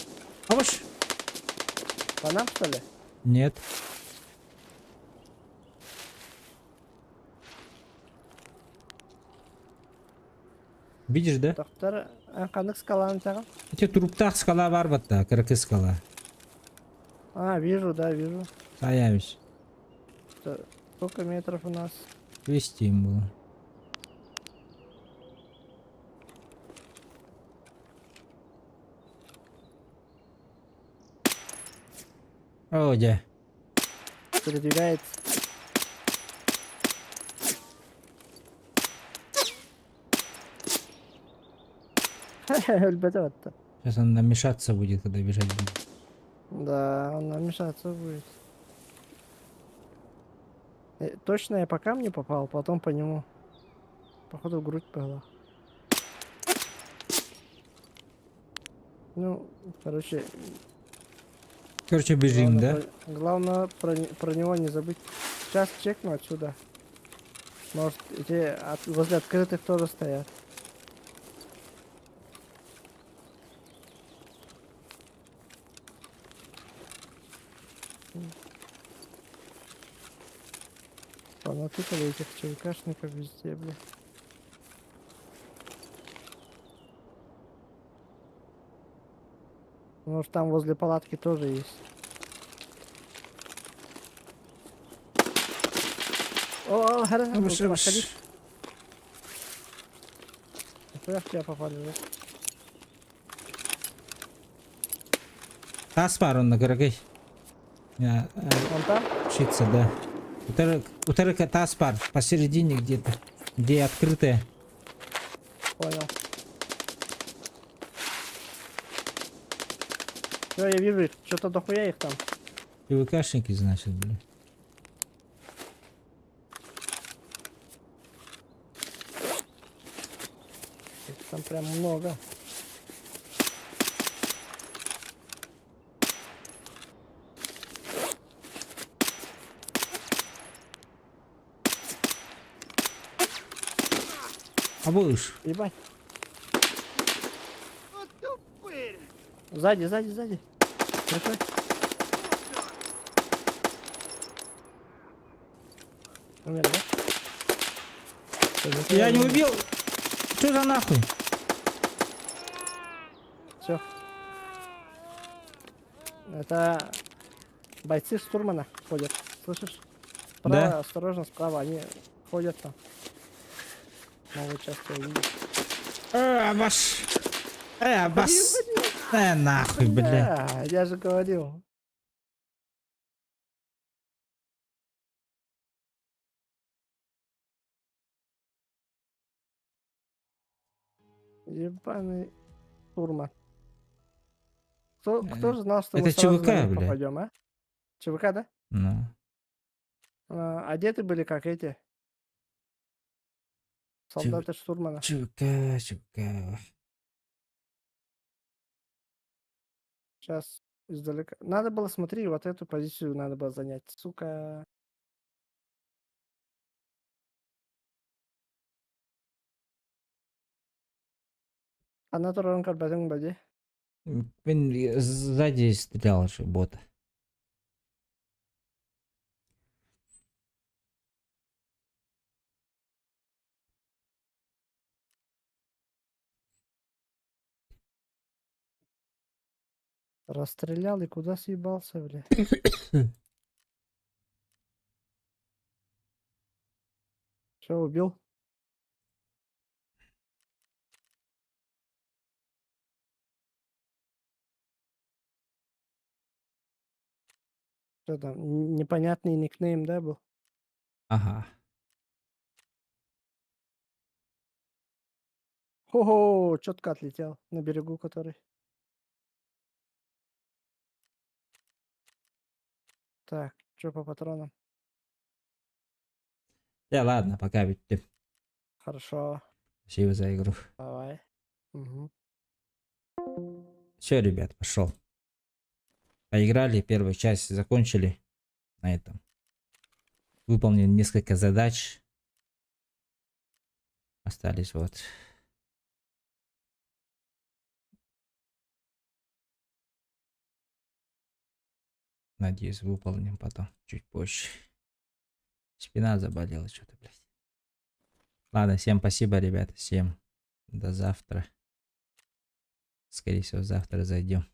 Абыш.
По нам, что ли?
Нет. Видишь, да?
Доктор, қандық скаланы тағам?
Эти туруптак скала бар батта, кыркы скала.
А, вижу, да, вижу.
Сая бис.
Сколько метров у нас?
200 им было. О, да.
Передвигается. Өлбеді отты.
Сейчас он нам мешаться будет, когда бежать будет.
Да, он нам мешаться будет. Точно я по камню попал, потом по нему. Походу в грудь погла. Ну, короче,
Короче, бежим, да?
главное про него не забыть. Сейчас чекну отсюда. Может, эти возле открытых тоже стоят. Понатыкали этих ЧВКшников везде, бля. Может, там возле палатки тоже есть. О,
Абыш,
отходи.
абыш.
Нихуя в тебя попали, да?
Тас бар онда, кыргый. Я,
Вон там?
учиться, да. Утырыка тас бар, посередине где-то. Где открытая.
Понял. Все, я вижу их. Что-то дохуя их там.
ПВКшники, значит, блин.
Их там прям много.
Абыш.
Ебать.
Вот тупырь!
Сзади. Прикрой. Умер, да?
Я не убил. Что за нахуй?
Все. Это бойцы штурмана ходят. Слышишь? Справа,
Да.
осторожно, справа. Они ходят там. Могут часто увидеть.
Абаш. Абас. Нахуй, бля.
Да, я же говорил. Ебаный штурман. Кто же знал, что мы
это
сразу
ЧВК,
на них
бля.
попадем, а? ЧВК, да?
Ну.
Одеты были как эти солдаты штурмана.
ЧВК.
Сейчас издалека. Надо было, смотри, вот эту позицию надо было занять. Сука. Ана туран карбадың бәде.
Сзади стрелял же бота.
Расстрелял и куда съебался, бля? Все, убил? Что там? Непонятный никнейм, да, был?
Ага.
Хо-хо, четко отлетел на берегу который. Так, что по патронам?
Да ладно, пока ведь.
Хорошо,
Спасибо за игру.
давай. Мгм.
Все, ребят, пошел. Поиграли, первую часть закончили на этом. Выполнил несколько задач. Остались вот. Надеюсь, выполним потом, чуть позже. Спина заболела что-то, блядь. Ладно, всем спасибо, ребята. Всем до завтра. Скорее всего, завтра зайдем.